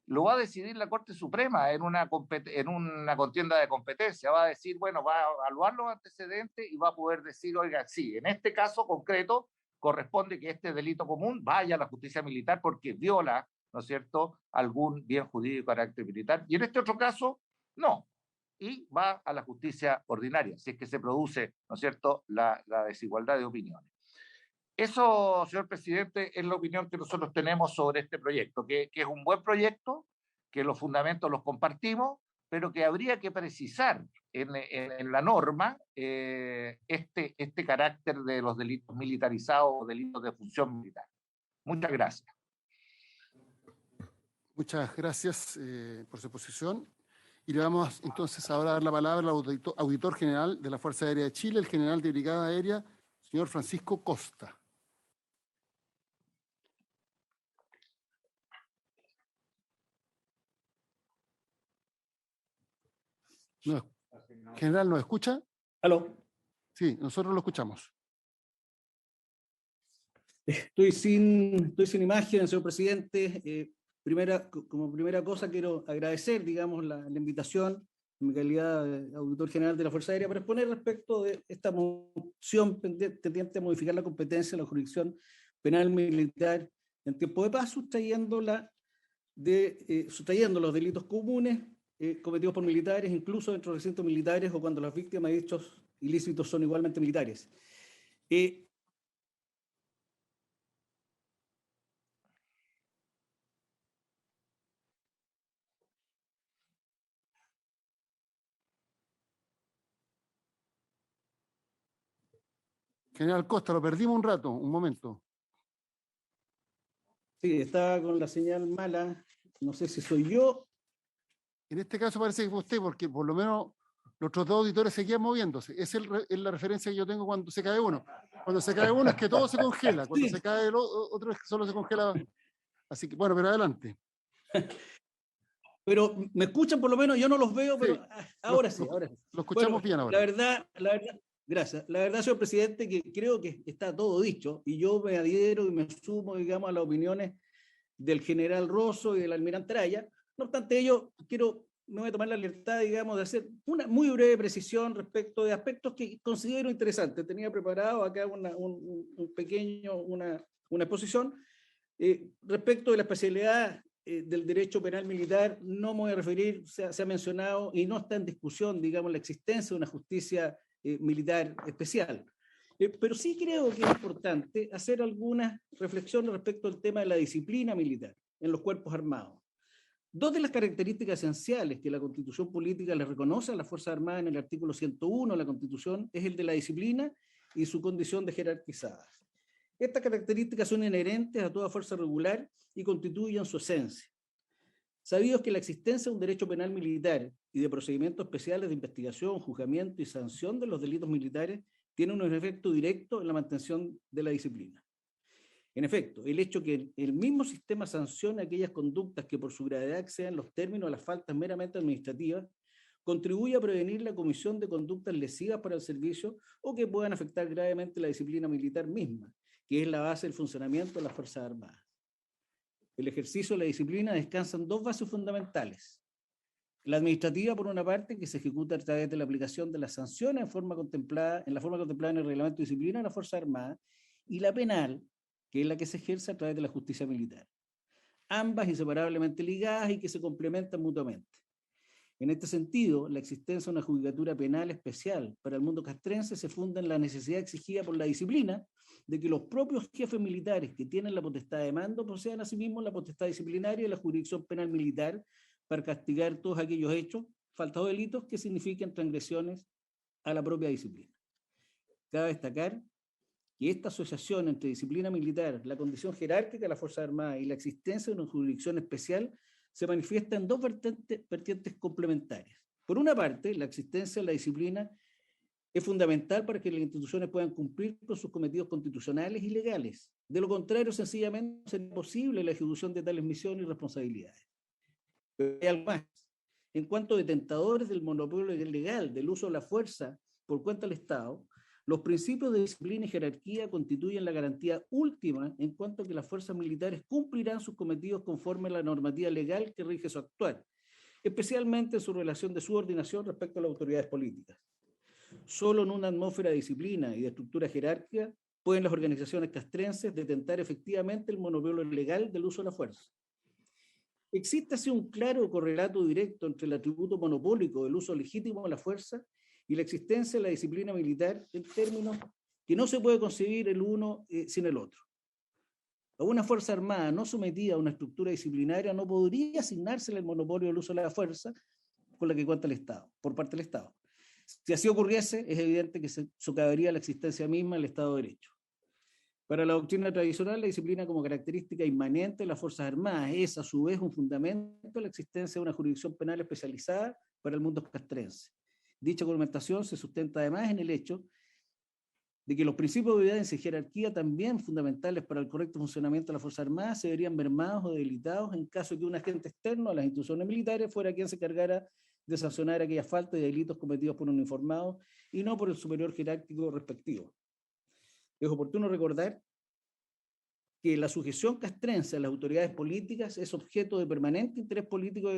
[SPEAKER 5] lo va a decidir la Corte Suprema en una contienda de competencia. Va a decir, bueno, va a evaluar los antecedentes y va a poder decir, oiga, sí, en este caso concreto corresponde que este delito común vaya a la justicia militar porque viola, ¿no es cierto?, algún bien jurídico de carácter militar. Y en este otro caso, no. Y va a la justicia ordinaria, si es que se produce, ¿no es cierto?, la desigualdad de opiniones. Eso, señor presidente, es la opinión que nosotros tenemos sobre este proyecto, que es un buen proyecto, que los fundamentos los compartimos, pero que habría que precisar en la norma este carácter de los delitos militarizados o delitos de función militar. Muchas gracias.
[SPEAKER 1] Muchas gracias por su exposición. Y le vamos entonces ahora a dar la palabra al auditor general de la Fuerza Aérea de Chile, el general de Brigada Aérea, señor Francisco Costa. General, ¿nos escucha?
[SPEAKER 6] ¿Aló?
[SPEAKER 1] Sí, nosotros lo escuchamos.
[SPEAKER 6] Estoy sin imagen, señor presidente. Como primera cosa quiero agradecer, digamos, la invitación en mi calidad de auditor general de la Fuerza Aérea para exponer respecto de esta moción tendiente a modificar la competencia de la jurisdicción penal militar en tiempo de paz, sustrayendo los delitos comunes cometidos por militares, incluso dentro de recintos militares o cuando las víctimas de dichos ilícitos son igualmente militares.
[SPEAKER 1] General Costa, lo perdimos un rato, un momento.
[SPEAKER 6] Sí, estaba con la señal mala, no sé si soy yo.
[SPEAKER 1] En este caso parece que fue usted, porque por lo menos los otros dos auditores seguían moviéndose. Esa es la referencia que yo tengo cuando se cae uno. Cuando se cae uno es que todo se congela, cuando se cae el otro es que solo se congela. Así que, bueno, pero adelante.
[SPEAKER 6] Pero me escuchan por lo menos, yo no los veo, pero sí, ahora sí.
[SPEAKER 1] Lo escuchamos bien ahora.
[SPEAKER 6] La verdad, gracias. La verdad, señor presidente, que creo que está todo dicho y yo me adhiero y me sumo, digamos, a las opiniones del general Rosso y del almirante Araya. No obstante ello, me voy a tomar la libertad, digamos, de hacer una muy breve precisión respecto de aspectos que considero interesantes. Tenía preparado acá una exposición respecto de la especialidad del derecho penal militar. No me voy a referir, se ha mencionado y no está en discusión, digamos, la existencia de una justicia militar especial. Pero sí creo que es importante hacer algunas reflexiones respecto al tema de la disciplina militar en los cuerpos armados. Dos de las características esenciales que la Constitución política le reconoce a las Fuerzas Armadas en el artículo 101 de la Constitución es el de la disciplina y su condición de jerarquizadas. Estas características son inherentes a toda fuerza regular y constituyen su esencia. Sabidos que la existencia de un derecho penal militar y de procedimientos especiales de investigación, juzgamiento y sanción de los delitos militares tiene un efecto directo en la mantención de la disciplina. En efecto, el hecho que el mismo sistema sancione aquellas conductas que por su gravedad excedan los términos de las faltas meramente administrativas contribuye a prevenir la comisión de conductas lesivas para el servicio o que puedan afectar gravemente la disciplina militar misma, que es la base del funcionamiento de las Fuerzas Armadas. El ejercicio de la disciplina descansa en dos bases fundamentales. La administrativa, por una parte, que se ejecuta a través de la aplicación de las sanciones en la forma contemplada en el reglamento de disciplina de las Fuerzas Armadas, y la penal, que es la que se ejerce a través de la justicia militar. Ambas inseparablemente ligadas y que se complementan mutuamente. En este sentido, la existencia de una judicatura penal especial para el mundo castrense se funda en la necesidad exigida por la disciplina de que los propios jefes militares que tienen la potestad de mando posean asimismo la potestad disciplinaria y la jurisdicción penal militar para castigar todos aquellos hechos, faltas o delitos que signifiquen transgresiones a la propia disciplina. Cabe destacar que esta asociación entre disciplina militar, la condición jerárquica de las Fuerzas Armadas y la existencia de una jurisdicción especial se manifiesta en dos vertientes complementarias. Por una parte, la existencia de la disciplina es fundamental para que las instituciones puedan cumplir con sus cometidos constitucionales y legales. De lo contrario, sencillamente no sería posible la ejecución de tales misiones y responsabilidades. Pero hay algo más. En cuanto a detentadores del monopolio legal del uso de la fuerza por cuenta del Estado, los principios de disciplina y jerarquía constituyen la garantía última en cuanto a que las fuerzas militares cumplirán sus cometidos conforme a la normativa legal que rige su actuar, especialmente en su relación de subordinación respecto a las autoridades políticas. Solo en una atmósfera de disciplina y de estructura jerárquica pueden las organizaciones castrenses detentar efectivamente el monopolio legal del uso de la fuerza. Existe así un claro correlato directo entre el atributo monopólico del uso legítimo de la fuerza y la existencia de la disciplina militar en términos que no se puede concebir el uno sin el otro. A una fuerza armada no sometida a una estructura disciplinaria no podría asignársele el monopolio del uso de la fuerza con la que cuenta el Estado, por parte del Estado. Si así ocurriese, es evidente que se socavaría la existencia misma del Estado de Derecho. Para la doctrina tradicional, la disciplina como característica inmanente de las Fuerzas Armadas es, a su vez, un fundamento de la existencia de una jurisdicción penal especializada para el mundo castrense. Dicha argumentación se sustenta además en el hecho de que los principios de obediencia y jerarquía, también fundamentales para el correcto funcionamiento de las Fuerzas Armadas, se verían mermados o debilitados en caso de que un agente externo a las instituciones militares fuera quien se encargara de sancionar aquellas faltas y delitos cometidos por un uniformado y no por el superior jerárquico respectivo. Es oportuno recordar que la sujeción castrense a las autoridades políticas es objeto de permanente interés político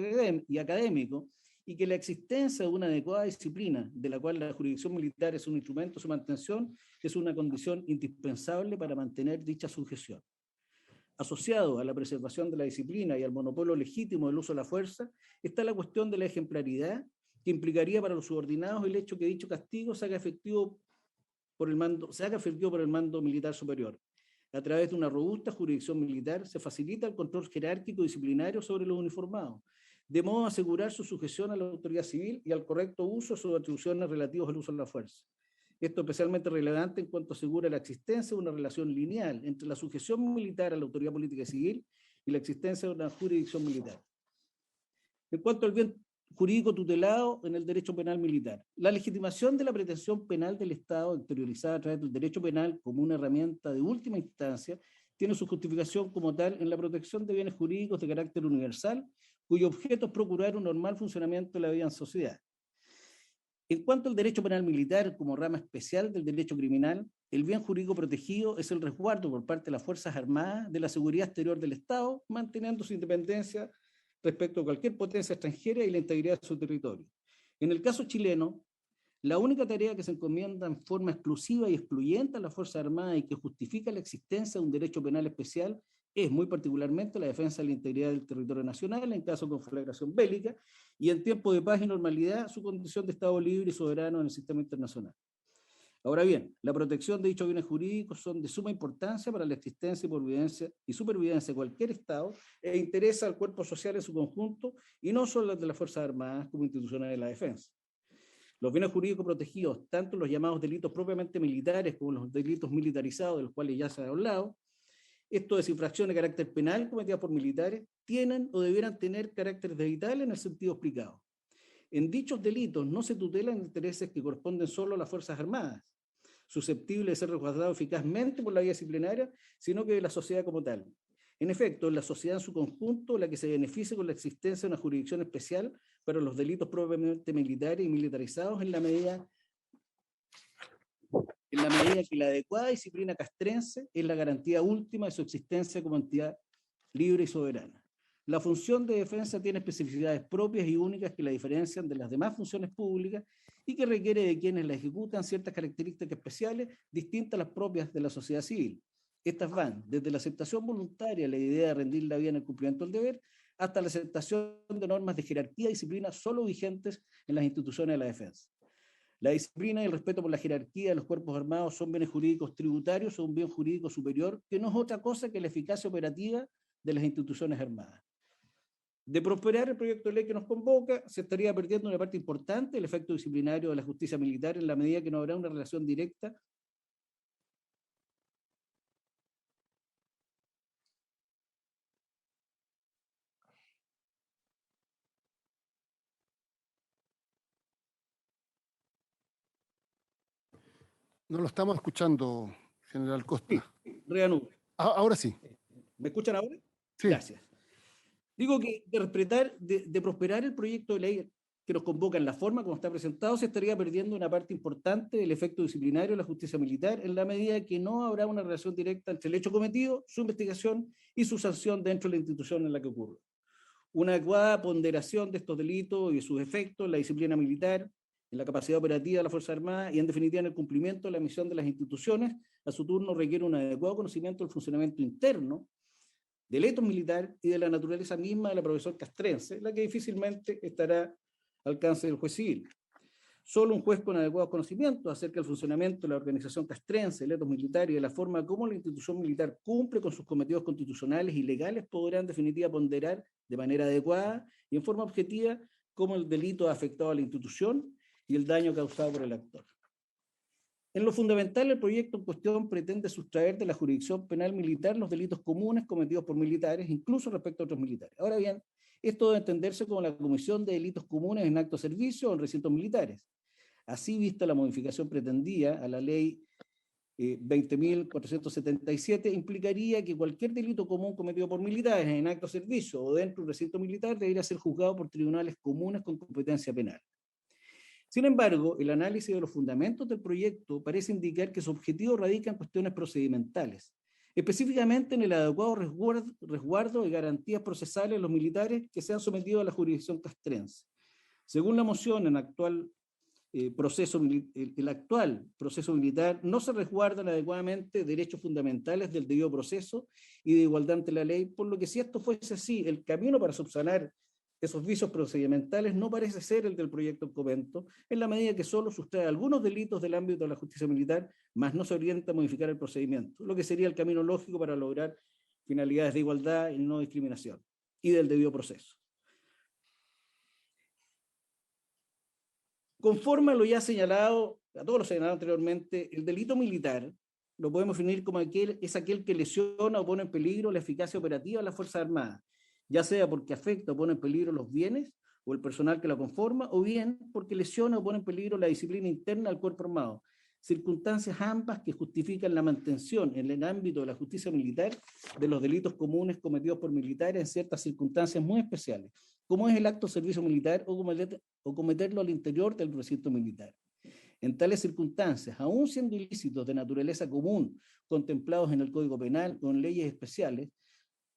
[SPEAKER 6] y académico, y que la existencia de una adecuada disciplina, de la cual la jurisdicción militar es un instrumento de su mantención, es una condición indispensable para mantener dicha sujeción. Asociado a la preservación de la disciplina y al monopolio legítimo del uso de la fuerza, está la cuestión de la ejemplaridad, que implicaría para los subordinados el hecho que dicho castigo se haga efectivo por el mando militar superior. A través de una robusta jurisdicción militar se facilita el control jerárquico y disciplinario sobre los uniformados, de modo a asegurar su sujeción a la autoridad civil y al correcto uso de sus atribuciones relativas al uso de la fuerza. Esto es especialmente relevante en cuanto asegura la existencia de una relación lineal entre la sujeción militar a la autoridad política y civil y la existencia de una jurisdicción militar. En cuanto al bien jurídico tutelado en el derecho penal militar, la legitimación de la pretensión penal del Estado, exteriorizada a través del derecho penal como una herramienta de última instancia, tiene su justificación como tal en la protección de bienes jurídicos de carácter universal, cuyo objeto es procurar un normal funcionamiento de la vida en sociedad. En cuanto al derecho penal militar como rama especial del derecho criminal, el bien jurídico protegido es el resguardo por parte de las Fuerzas Armadas de la seguridad exterior del Estado, manteniendo su independencia respecto a cualquier potencia extranjera y la integridad de su territorio. En el caso chileno, la única tarea que se encomienda en forma exclusiva y excluyente a las Fuerzas Armadas y que justifica la existencia de un derecho penal especial es muy particularmente la defensa de la integridad del territorio nacional en caso de conflagración bélica y en tiempo de paz y normalidad su condición de Estado libre y soberano en el sistema internacional. Ahora bien, la protección de dichos bienes jurídicos son de suma importancia para la existencia y supervivencia de cualquier Estado e interesa al cuerpo social en su conjunto y no solo las de las Fuerzas Armadas como instituciones de la defensa. Los bienes jurídicos protegidos, tanto los llamados delitos propiamente militares como los delitos militarizados, de los cuales ya se ha hablado, esto es infracciones de carácter penal cometidas por militares, tienen o debieran tener carácter vital en el sentido explicado. En dichos delitos no se tutelan intereses que corresponden solo a las Fuerzas Armadas, susceptibles de ser resguardados eficazmente por la vía disciplinaria, sino que de la sociedad como tal. En efecto, es la sociedad en su conjunto la que se beneficia con la existencia de una jurisdicción especial para los delitos propiamente militares y militarizados en la medida que la adecuada disciplina castrense es la garantía última de su existencia como entidad libre y soberana. La función de defensa tiene especificidades propias y únicas que la diferencian de las demás funciones públicas y que requiere de quienes la ejecutan ciertas características especiales distintas a las propias de la sociedad civil. Estas van desde la aceptación voluntaria de la idea de rendir la vida en el cumplimiento del deber hasta la aceptación de normas de jerarquía y disciplina solo vigentes en las instituciones de la defensa. La disciplina y el respeto por la jerarquía de los cuerpos armados son bienes jurídicos tributarios o un bien jurídico superior que no es otra cosa que la eficacia operativa de las instituciones armadas. De prosperar el proyecto de ley que nos convoca, se estaría perdiendo una parte importante del efecto disciplinario de la justicia militar en la medida que no habrá una relación directa
[SPEAKER 1] No lo estamos escuchando, general Costa.
[SPEAKER 6] reanudo.
[SPEAKER 1] Ahora sí.
[SPEAKER 6] ¿Me escuchan ahora?
[SPEAKER 1] Sí.
[SPEAKER 6] Gracias. Digo que de prosperar el proyecto de ley que nos convoca en la forma como está presentado, se estaría perdiendo una parte importante del efecto disciplinario de la justicia militar en la medida que no habrá una relación directa entre el hecho cometido, su investigación y su sanción dentro de la institución en la que ocurre. Una adecuada ponderación de estos delitos y de sus efectos en la disciplina militar, en la capacidad operativa de la Fuerza Armada y en definitiva en el cumplimiento de la misión de las instituciones, a su turno requiere un adecuado conocimiento del funcionamiento interno del etos militar y de la naturaleza misma de la profesión castrense, la que difícilmente estará al alcance del juez civil. Solo un juez con adecuado conocimiento acerca del funcionamiento de la organización castrense, el etos militar y de la forma como la institución militar cumple con sus cometidos constitucionales y legales podrá en definitiva ponderar de manera adecuada y en forma objetiva cómo el delito ha afectado a la institución y el daño causado por el actor. En lo fundamental, el proyecto en cuestión pretende sustraer de la jurisdicción penal militar los delitos comunes cometidos por militares, incluso respecto a otros militares. Ahora bien, esto debe entenderse como la comisión de delitos comunes en acto de servicio o en recintos militares. Así, vista la modificación pretendida a la ley 20.477, implicaría que cualquier delito común cometido por militares en acto de servicio o dentro de un recinto militar debería ser juzgado por tribunales comunes con competencia penal. Sin embargo, el análisis de los fundamentos del proyecto parece indicar que su objetivo radica en cuestiones procedimentales, específicamente en el adecuado resguardo y garantías procesales de los militares que sean sometidos a la jurisdicción castrense. Según la moción, el actual proceso militar no se resguardan adecuadamente derechos fundamentales del debido proceso y de igualdad ante la ley, por lo que si esto fuese así, el camino para subsanar esos vicios procedimentales no parece ser el del proyecto en comento, en la medida que solo sustrae algunos delitos del ámbito de la justicia militar, mas no se orienta a modificar el procedimiento, lo que sería el camino lógico para lograr finalidades de igualdad y no discriminación, y del debido proceso. Conforme a lo ya señalado, a todos lo señalado anteriormente, el delito militar lo podemos definir como aquel que lesiona o pone en peligro la eficacia operativa de las Fuerzas Armadas, ya sea porque afecta o pone en peligro los bienes o el personal que la conforma, o bien porque lesiona o pone en peligro la disciplina interna del cuerpo armado, circunstancias ambas que justifican la mantención en el ámbito de la justicia militar de los delitos comunes cometidos por militares en ciertas circunstancias muy especiales, como es el acto de servicio militar o cometerlo al interior del recinto militar. En tales circunstancias, aun siendo ilícitos de naturaleza común contemplados en el Código Penal o en leyes especiales,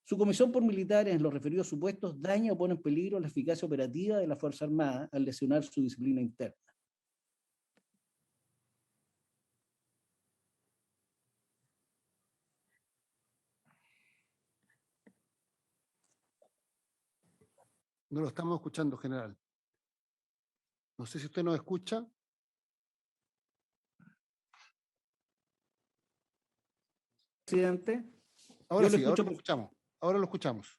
[SPEAKER 6] su comisión por militares en los referidos supuestos daña o pone en peligro la eficacia operativa de la Fuerza Armada al lesionar su disciplina interna.
[SPEAKER 1] No lo estamos escuchando, general. No sé si usted nos escucha.
[SPEAKER 6] Presidente.
[SPEAKER 1] Ahora sí, ahora lo escuchamos. Ahora lo escuchamos.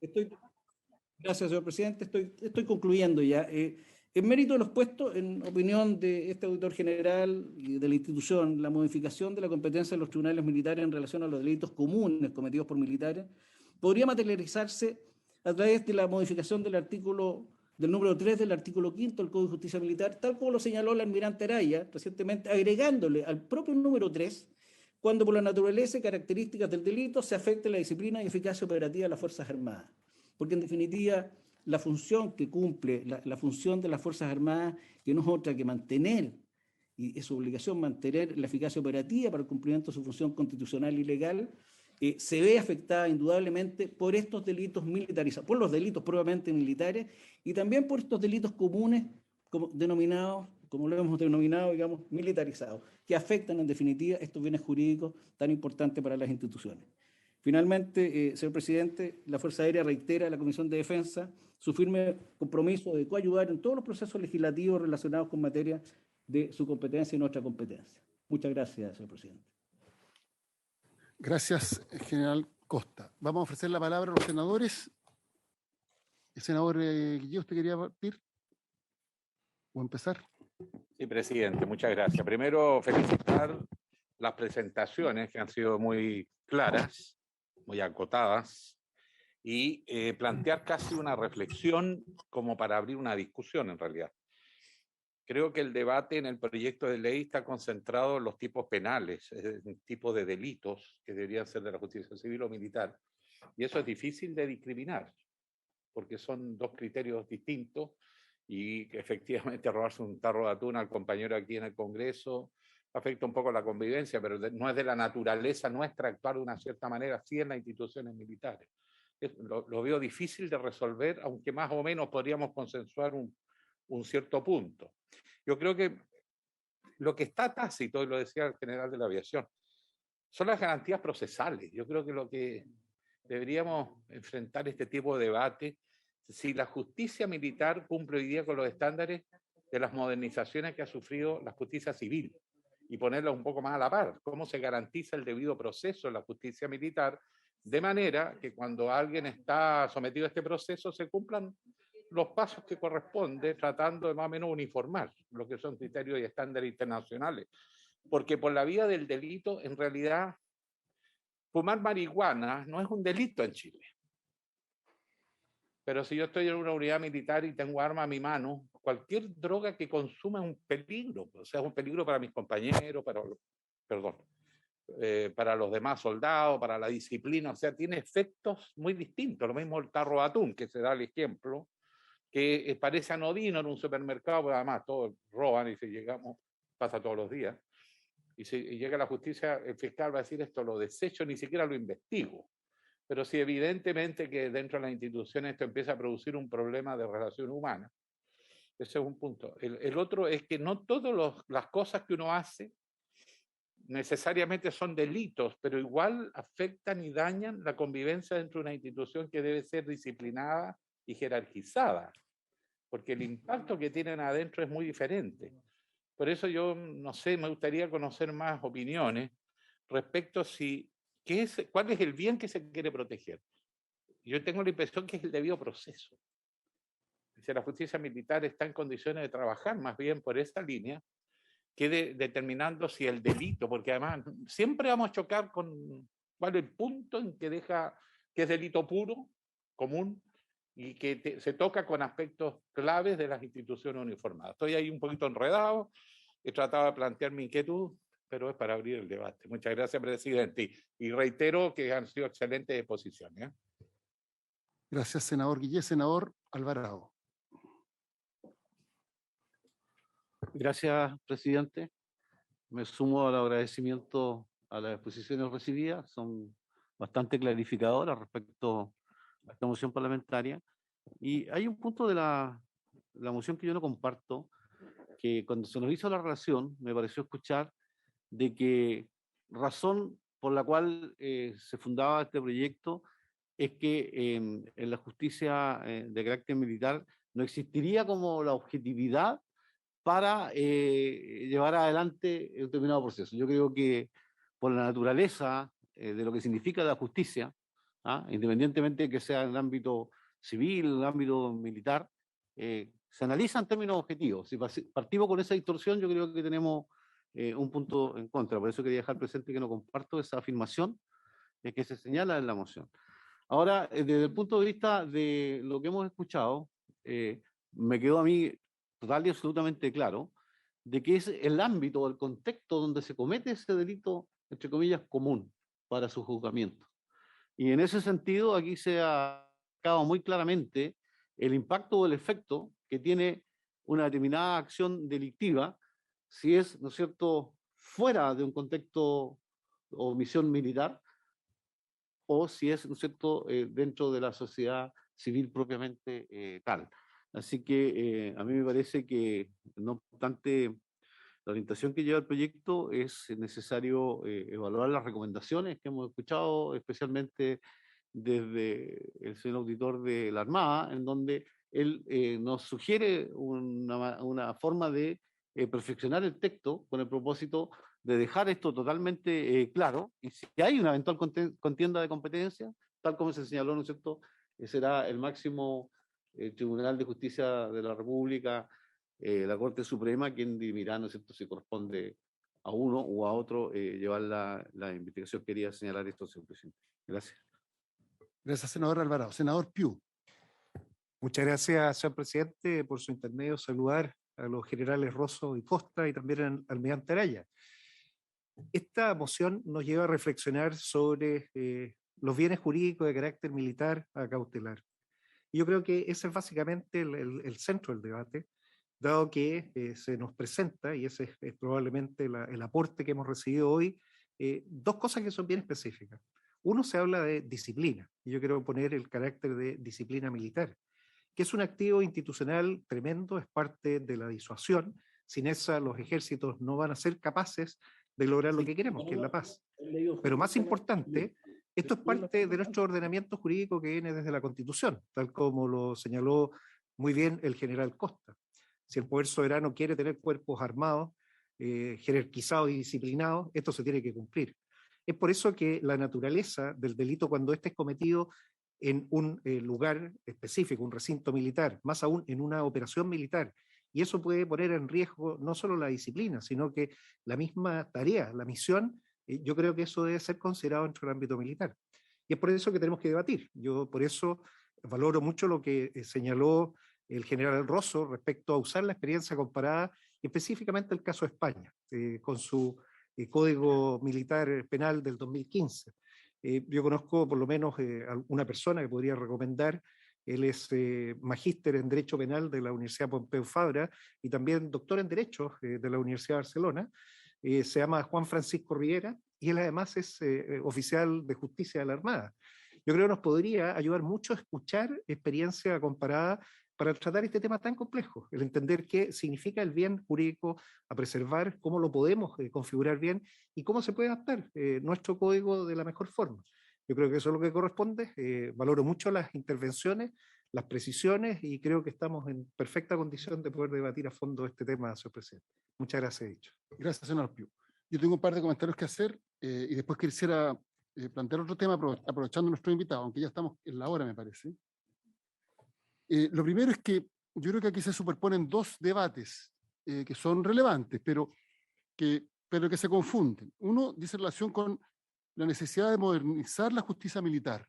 [SPEAKER 6] Gracias, señor presidente. Estoy concluyendo ya. En mérito de los puestos, en opinión de este auditor general y de la institución, la modificación de la competencia de los tribunales militares en relación a los delitos comunes cometidos por militares podría materializarse a través de la modificación del número 3 del artículo 5 del Código de Justicia Militar, tal como lo señaló el almirante Araya recientemente, agregándole al propio número 3 cuando por la naturaleza y características del delito se afecte la disciplina y eficacia operativa de las Fuerzas Armadas. Porque en definitiva, la función que cumple, la función de las Fuerzas Armadas, que no es otra que mantener, y es su obligación mantener la eficacia operativa para el cumplimiento de su función constitucional y legal, se ve afectada indudablemente por estos delitos militarizados, por los delitos propiamente militares y también por estos delitos comunes como lo hemos denominado, digamos, militarizados, que afectan en definitiva estos bienes jurídicos tan importantes para las instituciones. Finalmente, señor presidente, la Fuerza Aérea reitera a la Comisión de Defensa su firme compromiso de coayudar en todos los procesos legislativos relacionados con materia de su competencia y nuestra competencia. Muchas gracias, señor presidente.
[SPEAKER 1] Gracias, general Costa. Vamos a ofrecer la palabra a los senadores. El senador Guillén, ¿usted quería partir o empezar?
[SPEAKER 7] Sí, presidente, muchas gracias. Primero, felicitar las presentaciones que han sido muy claras, muy acotadas, y plantear casi una reflexión como para abrir una discusión en realidad. Creo que el debate en el proyecto de ley está concentrado en los tipos penales, en tipos de delitos que deberían ser de la justicia civil o militar, y eso es difícil de discriminar, porque son dos criterios distintos, y que efectivamente robarse un tarro de atún al compañero aquí en el Congreso afecta un poco la convivencia, pero no es de la naturaleza nuestra actuar de una cierta manera, sí en las instituciones militares. Lo veo difícil de resolver, aunque más o menos podríamos consensuar un cierto punto. Yo creo que lo que está tácito, y lo decía el general de la aviación, son las garantías procesales. Yo creo que lo que deberíamos enfrentar este tipo de debate, si la justicia militar cumple hoy día con los estándares de las modernizaciones que ha sufrido la justicia civil, y ponerla un poco más a la par, cómo se garantiza el debido proceso en la justicia militar, de manera que cuando alguien está sometido a este proceso se cumplan los pasos que corresponde, tratando de más o menos uniformar lo que son criterios y estándares internacionales. porque por la vía del delito, en realidad, fumar marihuana no es un delito en Chile. Pero si yo estoy en una unidad militar y tengo arma a mi mano, cualquier droga que consuma es un peligro, o sea, es un peligro para mis compañeros, para los demás soldados, para la disciplina, o sea, tiene efectos muy distintos. Lo mismo el tarro de atún, que se da el ejemplo, que parece anodino en un supermercado, pero además todos roban y si llegamos, pasa todos los días. Y si llega la justicia, el fiscal va a decir esto lo desecho, ni siquiera lo investigo. Pero si evidentemente que dentro de las instituciones esto empieza a producir un problema de relación humana, ese es un punto. El otro es que no todas las cosas que uno hace necesariamente son delitos, pero igual afectan y dañan la convivencia dentro de una institución que debe ser disciplinada y jerarquizada, porque el impacto que tienen adentro es muy diferente. Por eso yo, no sé, me gustaría conocer más opiniones respecto a cuál es el bien que se quiere proteger. Yo tengo la impresión que es el debido proceso. Si la justicia militar está en condiciones de trabajar más bien por esta línea, que determinando si el delito, porque además siempre vamos a chocar con cuál es el punto en que que es delito puro, común, y que se toca con aspectos claves de las instituciones uniformadas. Estoy ahí un poquito enredado, he tratado de plantear mi inquietud, pero es para abrir el debate. Muchas gracias, presidente. Y reitero que han sido excelentes exposiciones.
[SPEAKER 1] Gracias, senador Guillé. Senador Alvarado.
[SPEAKER 8] Gracias, presidente. Me sumo al agradecimiento a las exposiciones recibidas. Son bastante clarificadoras respecto a esta moción parlamentaria. Y hay un punto de la moción que yo no comparto, que cuando se nos hizo la relación, me pareció escuchar de que razón por la cual se fundaba este proyecto es que en la justicia de carácter militar no existiría como la objetividad para llevar adelante un determinado proceso. Yo creo que por la naturaleza de lo que significa la justicia, independientemente de que sea en el ámbito civil, en el ámbito militar, se analiza en términos objetivos. Si partimos con esa distorsión, yo creo que tenemos un punto en contra. Por eso quería dejar presente que no comparto esa afirmación que se señala en la moción. Ahora, desde el punto de vista de lo que hemos escuchado, me quedó a mí total y absolutamente claro de que es el ámbito o el contexto donde se comete ese delito, entre comillas, común para su juzgamiento. Y en ese sentido, aquí se ha marcado muy claramente el impacto o el efecto que tiene una determinada acción delictiva si es, ¿no es cierto?, fuera de un contexto o misión militar, o si es, ¿no es cierto?, dentro de la sociedad civil propiamente tal. Así que a mí me parece que, no obstante la orientación que lleva el proyecto, es necesario evaluar las recomendaciones que hemos escuchado, especialmente desde el señor auditor de la Armada, en donde él nos sugiere una forma de perfeccionar el texto con el propósito de dejar esto totalmente claro, y si hay una eventual contienda de competencia, tal como se señaló, ¿no es cierto?, será el máximo Tribunal de Justicia de la República, la Corte Suprema, quien dirimirá, ¿no es cierto?, si corresponde a uno o a otro llevar la investigación. Quería señalar esto, señor presidente. Gracias.
[SPEAKER 1] Gracias, senador Alvarado. Senador Piu.
[SPEAKER 9] Muchas gracias, señor presidente, por su intermedio. Saludar a los generales Rosso y Costa y también al almirante Araya. Esta moción nos lleva a reflexionar sobre los bienes jurídicos de carácter militar a cautelar. Y yo creo que ese es básicamente el centro del debate, dado que se nos presenta, y ese es probablemente el aporte que hemos recibido hoy, dos cosas que son bien específicas. Uno, se habla de disciplina, y yo quiero poner el carácter de disciplina militar, que es un activo institucional tremendo, es parte de la disuasión. Sin esa, los ejércitos no van a ser capaces de lograr lo que queremos, que es la paz. Pero más importante, esto es parte de nuestro ordenamiento jurídico que viene desde la Constitución, tal como lo señaló muy bien el general Costa. Si el poder soberano quiere tener cuerpos armados, jerarquizados y disciplinados, esto se tiene que cumplir. Es por eso que la naturaleza del delito, cuando este es cometido en un lugar específico, un recinto militar, más aún en una operación militar, y eso puede poner en riesgo no solo la disciplina, sino que la misma tarea, la misión. Yo creo que eso debe ser considerado dentro del ámbito militar. Y es por eso que tenemos que debatir. Yo por eso valoro mucho lo que señaló el general Rosso respecto a usar la experiencia comparada, específicamente el caso de España, con su Código Militar Penal del 2015. Yo conozco por lo menos una persona que podría recomendar. Él es magíster en Derecho Penal de la Universidad Pompeu Fabra y también doctor en Derecho de la Universidad de Barcelona. Se llama Juan Francisco Riera y él además es oficial de justicia de la Armada. Yo creo que nos podría ayudar mucho a escuchar experiencia comparada para tratar este tema tan complejo, el entender qué significa el bien jurídico a preservar, cómo lo podemos configurar bien y cómo se puede adaptar nuestro código de la mejor forma. Yo creo que eso es lo que corresponde. Valoro mucho las intervenciones, las precisiones y creo que estamos en perfecta condición de poder debatir a fondo este tema, señor presidente. Muchas gracias, dicho.
[SPEAKER 1] Gracias, señor Arpiu. Yo tengo un par de comentarios que hacer y después quisiera plantear otro tema aprovechando nuestro invitado, aunque ya estamos en la hora, me parece. Lo primero es que yo creo que aquí se superponen dos debates que son relevantes, pero que se confunden. Uno dice relación con la necesidad de modernizar la justicia militar,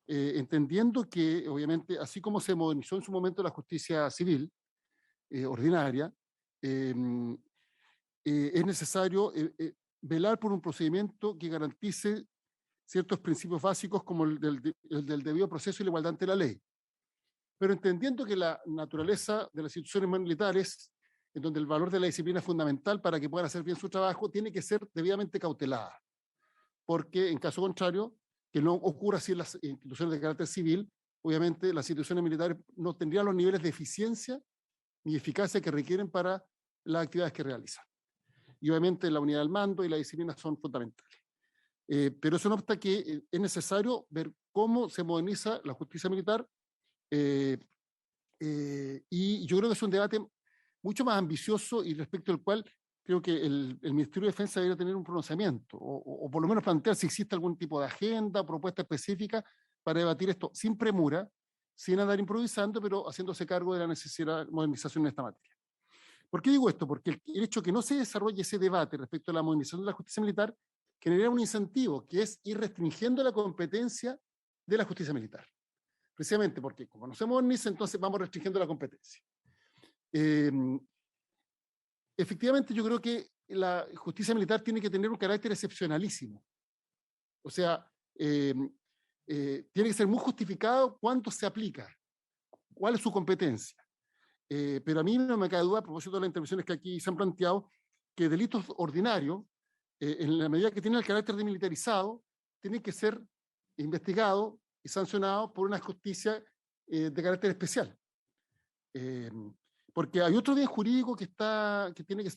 [SPEAKER 1] entendiendo que, obviamente, así como se modernizó en su momento la justicia civil ordinaria, es necesario velar por un procedimiento que garantice ciertos principios básicos como el del debido proceso y la igualdad ante la ley. Pero entendiendo que la naturaleza de las instituciones militares, en donde el valor de la disciplina es fundamental para que puedan hacer bien su trabajo, tiene que ser debidamente cautelada. Porque en caso contrario, que no ocurra así en las instituciones de carácter civil, obviamente las instituciones militares no tendrían los niveles de eficiencia ni eficacia que requieren para las actividades que realizan. Y obviamente la unidad del mando y la disciplina son fundamentales. Pero eso no obsta que es necesario ver cómo se moderniza la justicia militar y yo creo que es un debate mucho más ambicioso y respecto al cual creo que el Ministerio de Defensa debería tener un pronunciamiento o por lo menos plantear si existe algún tipo de agenda o propuesta específica para debatir esto sin premura, sin andar improvisando, pero haciéndose cargo de la necesidad de modernización en esta materia. ¿Por qué digo esto? Porque el hecho que no se desarrolle ese debate respecto a la modernización de la justicia militar genera un incentivo, que es ir restringiendo la competencia de la justicia militar. Precisamente porque como no se moderniza, entonces vamos restringiendo la competencia. Efectivamente, yo creo que la justicia militar tiene que tener un carácter excepcionalísimo. O sea, tiene que ser muy justificado cuánto se aplica, cuál es su competencia. Pero a mí no me cabe duda, a propósito de las intervenciones que aquí se han planteado, que delitos ordinarios, en la medida que tienen el carácter de militarizado, tienen que ser investigados y sancionados por una justicia de carácter especial. Porque hay otro bien jurídico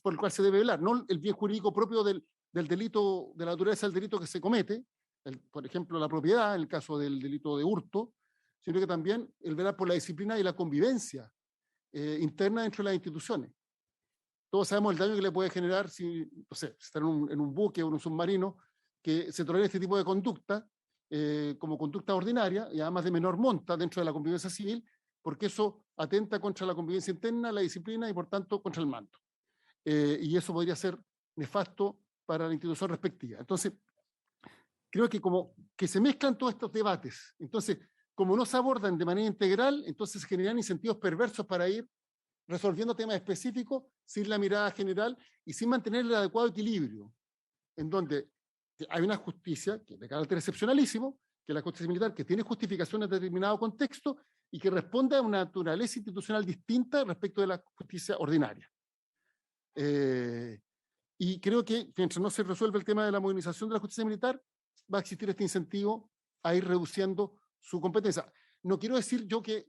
[SPEAKER 1] por el cual se debe velar, no el bien jurídico propio del delito, de la naturaleza del delito que se comete, por ejemplo, la propiedad, en el caso del delito de hurto, sino que también el velar por la disciplina y la convivencia interna dentro de las instituciones. Todos sabemos el daño que le puede generar si, no sé, estar en un buque o en un submarino, que se tolera este tipo de conducta como conducta ordinaria y además de menor monta dentro de la convivencia civil, porque eso atenta contra la convivencia interna, la disciplina y por tanto contra el mando. Y eso podría ser nefasto para la institución respectiva. Entonces, creo que como que se mezclan todos estos debates, entonces, como no se abordan de manera integral, entonces se generan incentivos perversos para ir resolviendo temas específicos sin la mirada general y sin mantener el adecuado equilibrio, en donde hay una justicia que es de carácter excepcionalísimo, que es la justicia militar, que tiene justificación en determinado contexto y que responde a una naturaleza institucional distinta respecto de la justicia ordinaria. Y creo que mientras no se resuelve el tema de la modernización de la justicia militar, va a existir este incentivo a ir reduciendo su competencia. No quiero decir yo que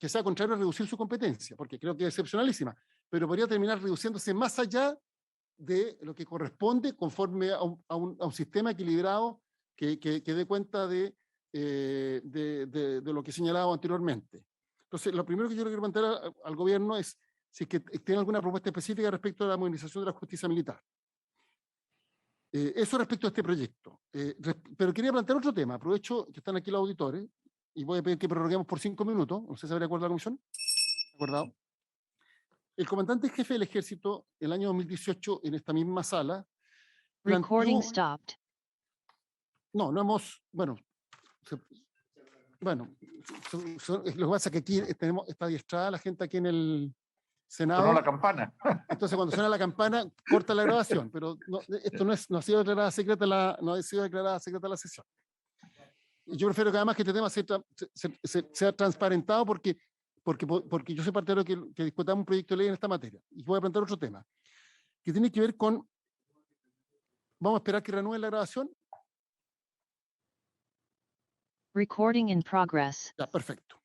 [SPEAKER 1] sea contrario a reducir su competencia, porque creo que es excepcionalísima, pero podría terminar reduciéndose más allá de lo que corresponde conforme a un sistema equilibrado que dé cuenta de lo que he señalado anteriormente. Entonces, lo primero que yo le quiero plantear al gobierno es si es que tiene alguna propuesta específica respecto a la modernización de la justicia militar. Eso respecto a este proyecto. Pero quería plantear otro tema. Aprovecho que están aquí los auditores y voy a pedir que prorroguemos por 5 minutos. No sé si habrá acuerdo la comisión. ¿Acordado? El comandante jefe del ejército, el año 2018, en esta misma sala,
[SPEAKER 10] Recording
[SPEAKER 1] planteó,
[SPEAKER 10] stopped.
[SPEAKER 1] no hemos, bueno, lo que pasa es que aquí está adiestrada la gente aquí en el Senado.
[SPEAKER 5] Sonó la campana.
[SPEAKER 1] Entonces, cuando suena la campana, corta la grabación, pero esto no ha sido declarada secreta la sesión. Y yo prefiero que además que este tema sea transparentado porque yo soy partidario que discutamos un proyecto de ley en esta materia. Y voy a plantear otro tema, que tiene que ver con, vamos a esperar que reanuden la grabación.
[SPEAKER 10] Recording in progress.
[SPEAKER 1] Ya, perfecto.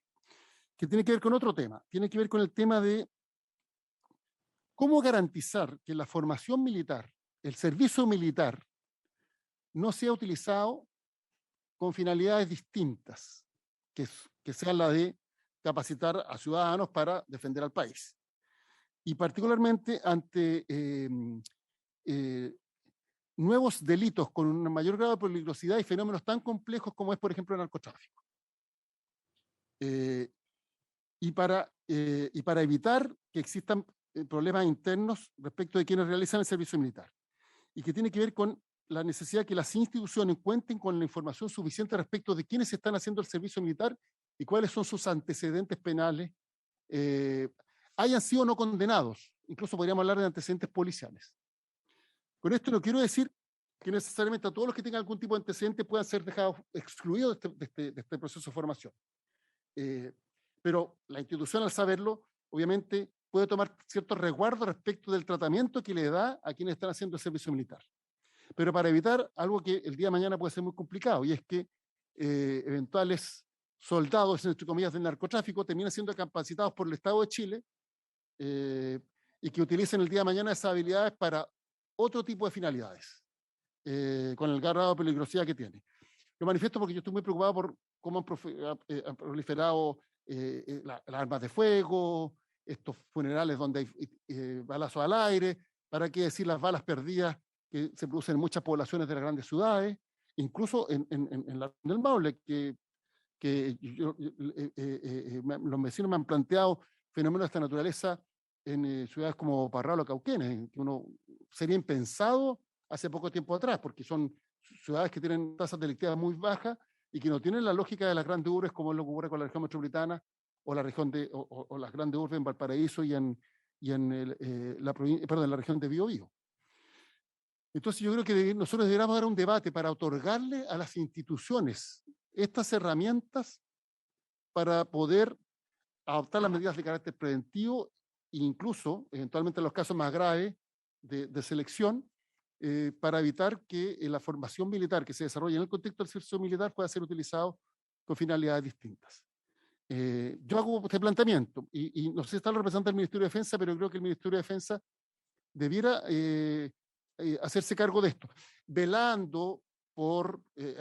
[SPEAKER 1] Que tiene que ver con otro tema. Tiene que ver con el tema de cómo garantizar que la formación militar, el servicio militar, no sea utilizado con finalidades distintas, que sean la de capacitar a ciudadanos para defender al país. Y particularmente ante nuevos delitos con un mayor grado de peligrosidad y fenómenos tan complejos como es, por ejemplo, el narcotráfico. Y para evitar que existan problemas internos respecto de quienes realizan el servicio militar. Y que tiene que ver con la necesidad de que las instituciones cuenten con la información suficiente respecto de quiénes están haciendo el servicio militar y cuáles son sus antecedentes penales, hayan sido o no condenados. Incluso podríamos hablar de antecedentes policiales. Con esto no quiero decir que necesariamente a todos los que tengan algún tipo de antecedente puedan ser dejados excluidos de este proceso de formación. Pero la institución, al saberlo, obviamente puede tomar ciertos resguardos respecto del tratamiento que le da a quienes están haciendo el servicio militar. Pero para evitar algo que el día de mañana puede ser muy complicado, y es que eventuales soldados, entre comillas, del narcotráfico terminan siendo capacitados por el Estado de Chile y que utilicen el día de mañana esas habilidades para otro tipo de finalidades, con el grado de peligrosidad que tiene. Lo manifiesto porque yo estoy muy preocupado por cómo han proliferado las armas de fuego, estos funerales donde hay balazos al aire, para qué decir las balas perdidas que se producen en muchas poblaciones de las grandes ciudades, incluso en el Maule, los vecinos me han planteado fenómenos de esta naturaleza en ciudades como Parral o Cauquenes, que uno sería impensado hace poco tiempo atrás, porque son ciudades que tienen tasas delictivas muy bajas y que no tienen la lógica de las grandes urbes, como es lo que ocurre con la región metropolitana o la región o las grandes urbes en Valparaíso y en la región de Biobío. Entonces yo creo que nosotros deberíamos dar un debate para otorgarle a las instituciones estas herramientas para poder adoptar las medidas de carácter preventivo e incluso, eventualmente en los casos más graves de selección, para evitar que la formación militar que se desarrolla en el contexto del servicio militar pueda ser utilizado con finalidades distintas. Yo hago este planteamiento y no sé si está el representante del Ministerio de Defensa, pero creo que el Ministerio de Defensa debiera hacerse cargo de esto, velando por,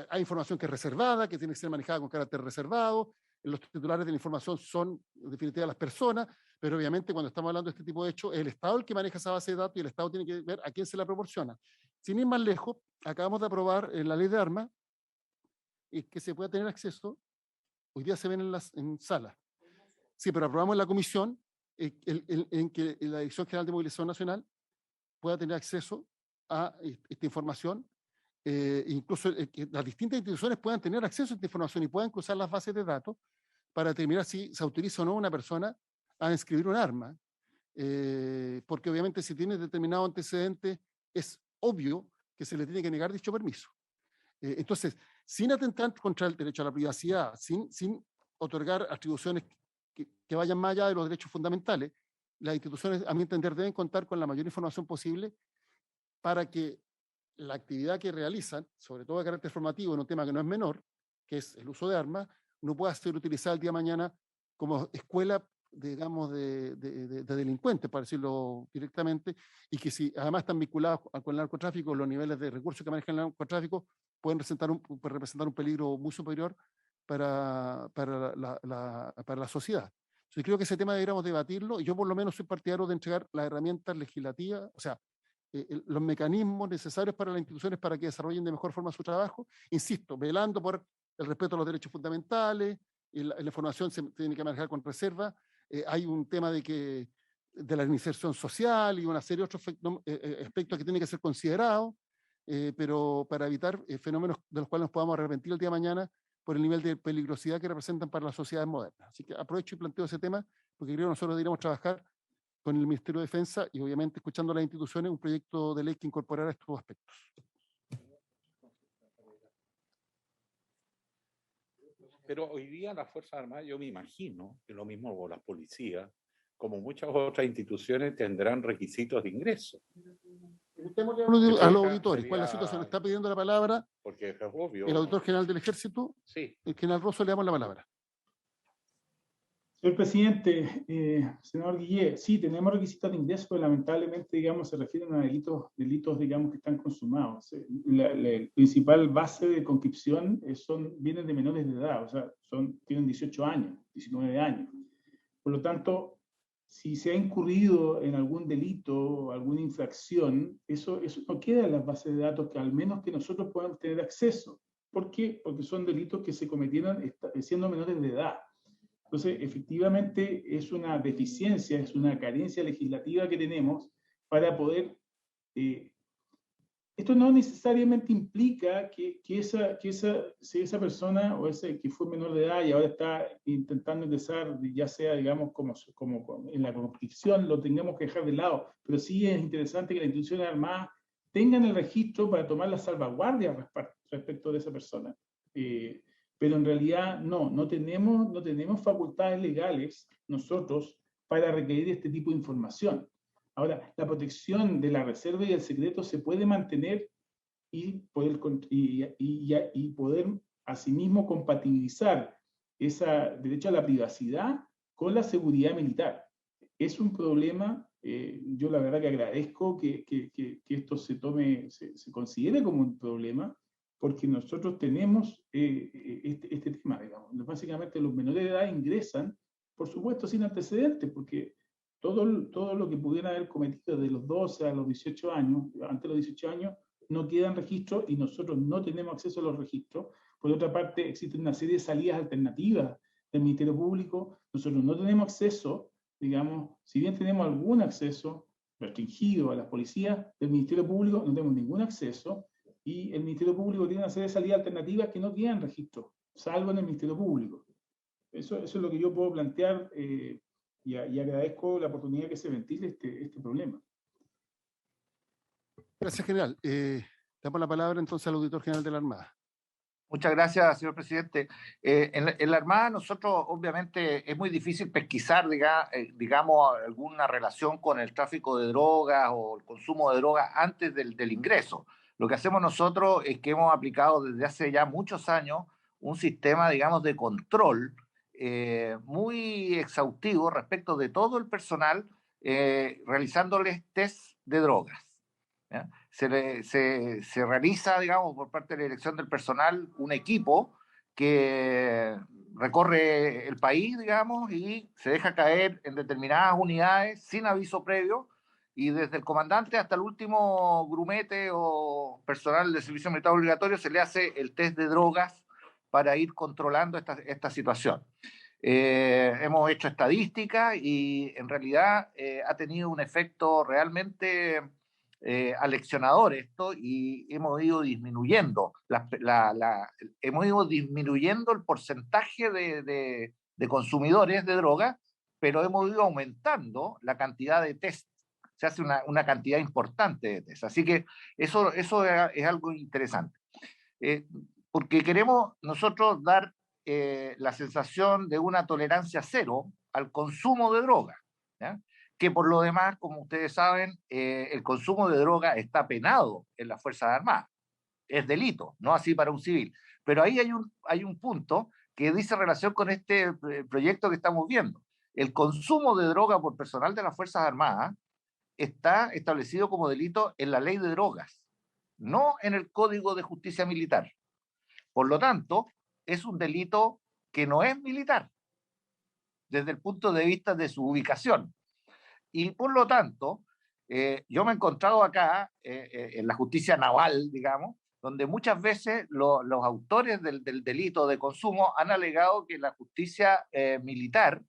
[SPEAKER 1] hay información que es reservada, que tiene que ser manejada con carácter reservado, los titulares de la información son en definitiva las personas, pero obviamente cuando estamos hablando de este tipo de hechos, es el Estado el que maneja esa base de datos y el Estado tiene que ver a quién se la proporciona. Sin ir más lejos, acabamos de aprobar la ley de armas y que se pueda tener acceso, hoy día se ven en salas. Sí, pero aprobamos en la comisión en que la Dirección General de Movilización Nacional pueda tener acceso a esta información, incluso que las distintas instituciones puedan tener acceso a esta información y puedan cruzar las bases de datos para determinar si se autoriza o no a una persona a inscribir un arma, porque obviamente si tiene determinado antecedente es obvio que se le tiene que negar dicho permiso. Entonces, sin atentar contra el derecho a la privacidad, sin otorgar atribuciones que vayan más allá de los derechos fundamentales, las instituciones, a mi entender, deben contar con la mayor información posible para que la actividad que realizan, sobre todo de carácter formativo, en un tema que no es menor, que es el uso de armas, no pueda ser utilizada el día de mañana como escuela, digamos, de delincuentes, para decirlo directamente, y que si además están vinculados con el narcotráfico, los niveles de recursos que manejan el narcotráfico pueden representar un peligro muy superior para la sociedad. Yo creo que ese tema deberíamos debatirlo, y yo por lo menos soy partidario de entregar las herramientas legislativas, o sea, los mecanismos necesarios para las instituciones para que desarrollen de mejor forma su trabajo, insisto, velando por el respeto a los derechos fundamentales, y la información se tiene que manejar con reserva. Hay un tema de que de la inserción social y una serie de otros aspectos que tienen que ser considerados, pero para evitar fenómenos de los cuales nos podamos arrepentir el día de mañana por el nivel de peligrosidad que representan para las sociedades modernas. Así que aprovecho y planteo ese tema, porque creo que nosotros deberíamos trabajar con el Ministerio de Defensa y obviamente escuchando a las instituciones un proyecto de ley que incorporara estos aspectos.
[SPEAKER 7] Pero hoy día las Fuerzas Armadas, yo me imagino que lo mismo con las policías, como muchas otras instituciones, tendrán requisitos de ingreso.
[SPEAKER 1] Preguntémosle a los auditores cuál es la situación. Está pidiendo la palabra
[SPEAKER 7] porque es obvio,
[SPEAKER 1] el auditor general del Ejército.
[SPEAKER 7] Sí.
[SPEAKER 1] El general Rosso, le damos la palabra.
[SPEAKER 4] Señor presidente, senador Guillé, sí, tenemos requisitos de ingreso, pero lamentablemente, digamos, se refieren a delitos, digamos, que están consumados. La principal base de conscripción vienen de menores de edad, o sea, tienen 18 años, 19 años. Por lo tanto, si se ha incurrido en algún delito o alguna infracción, eso no queda en las bases de datos que al menos que nosotros podamos tener acceso. ¿Por qué? Porque son delitos que se cometieron siendo menores de edad. Entonces, efectivamente, es una deficiencia, es una carencia legislativa que tenemos para poder... esto no necesariamente implica si esa persona o ese que fue menor de edad y ahora está intentando ingresar, ya sea, digamos, como en la conscripción, lo tengamos que dejar de lado. Pero sí es interesante que las instituciones armadas tengan el registro para tomar las salvaguardias respecto de esa persona. Pero en realidad no tenemos facultades legales nosotros para requerir este tipo de información. Ahora, la protección de la reserva y el secreto se puede mantener y poder asimismo compatibilizar ese derecho a la privacidad con la seguridad militar. Es un problema, yo la verdad que agradezco que esto se considere como un problema, porque nosotros tenemos este tema, digamos. Básicamente los menores de edad ingresan, por supuesto, sin antecedentes, porque todo lo que pudieran haber cometido de los 12 a los 18 años, antes de los 18 años, no quedan registros y nosotros no tenemos acceso a los registros. Por otra parte, existen una serie de salidas alternativas del Ministerio Público. Nosotros no tenemos acceso, digamos, si bien tenemos algún acceso restringido a las policías del Ministerio Público, no tenemos ningún acceso. Y el Ministerio Público tiene una serie de salidas alternativas que no tienen registro, salvo en el Ministerio Público. Eso es lo que yo puedo plantear y agradezco la oportunidad que se ventile este problema.
[SPEAKER 1] Gracias, general. Damos la palabra entonces al auditor general de la Armada.
[SPEAKER 5] Muchas gracias, señor presidente. En la Armada nosotros, obviamente, es muy difícil pesquisar, digamos, alguna relación con el tráfico de drogas o el consumo de drogas antes del ingreso. Lo que hacemos nosotros es que hemos aplicado desde hace ya muchos años un sistema, digamos, de control muy exhaustivo respecto de todo el personal, realizándoles test de drogas. ¿Ya? Se realiza, digamos, por parte de la dirección del personal un equipo que recorre el país, digamos, y se deja caer en determinadas unidades sin aviso previo, y desde el comandante hasta el último grumete o personal de servicio militar obligatorio se le hace el test de drogas para ir controlando esta situación. Hemos hecho estadísticas y en realidad ha tenido un efecto realmente aleccionador esto, y hemos ido disminuyendo el porcentaje de consumidores de droga, pero hemos ido aumentando la cantidad de test. Se hace una cantidad importante de test. Así que eso es algo interesante. Porque queremos nosotros dar la sensación de una tolerancia cero al consumo de droga, ¿ya? Que por lo demás, como ustedes saben, el consumo de droga está penado en las Fuerzas Armadas. Es delito, no así para un civil. Pero ahí hay un punto que dice relación con este proyecto que estamos viendo. El consumo de droga por personal de las Fuerzas Armadas está establecido como delito en la ley de drogas, no en el Código de Justicia Militar. Por lo tanto, es un delito que no es militar, desde el punto de vista de su ubicación. Y por lo tanto, yo me he encontrado acá, en la justicia naval, digamos, donde muchas veces los autores del delito de consumo han alegado que la justicia militar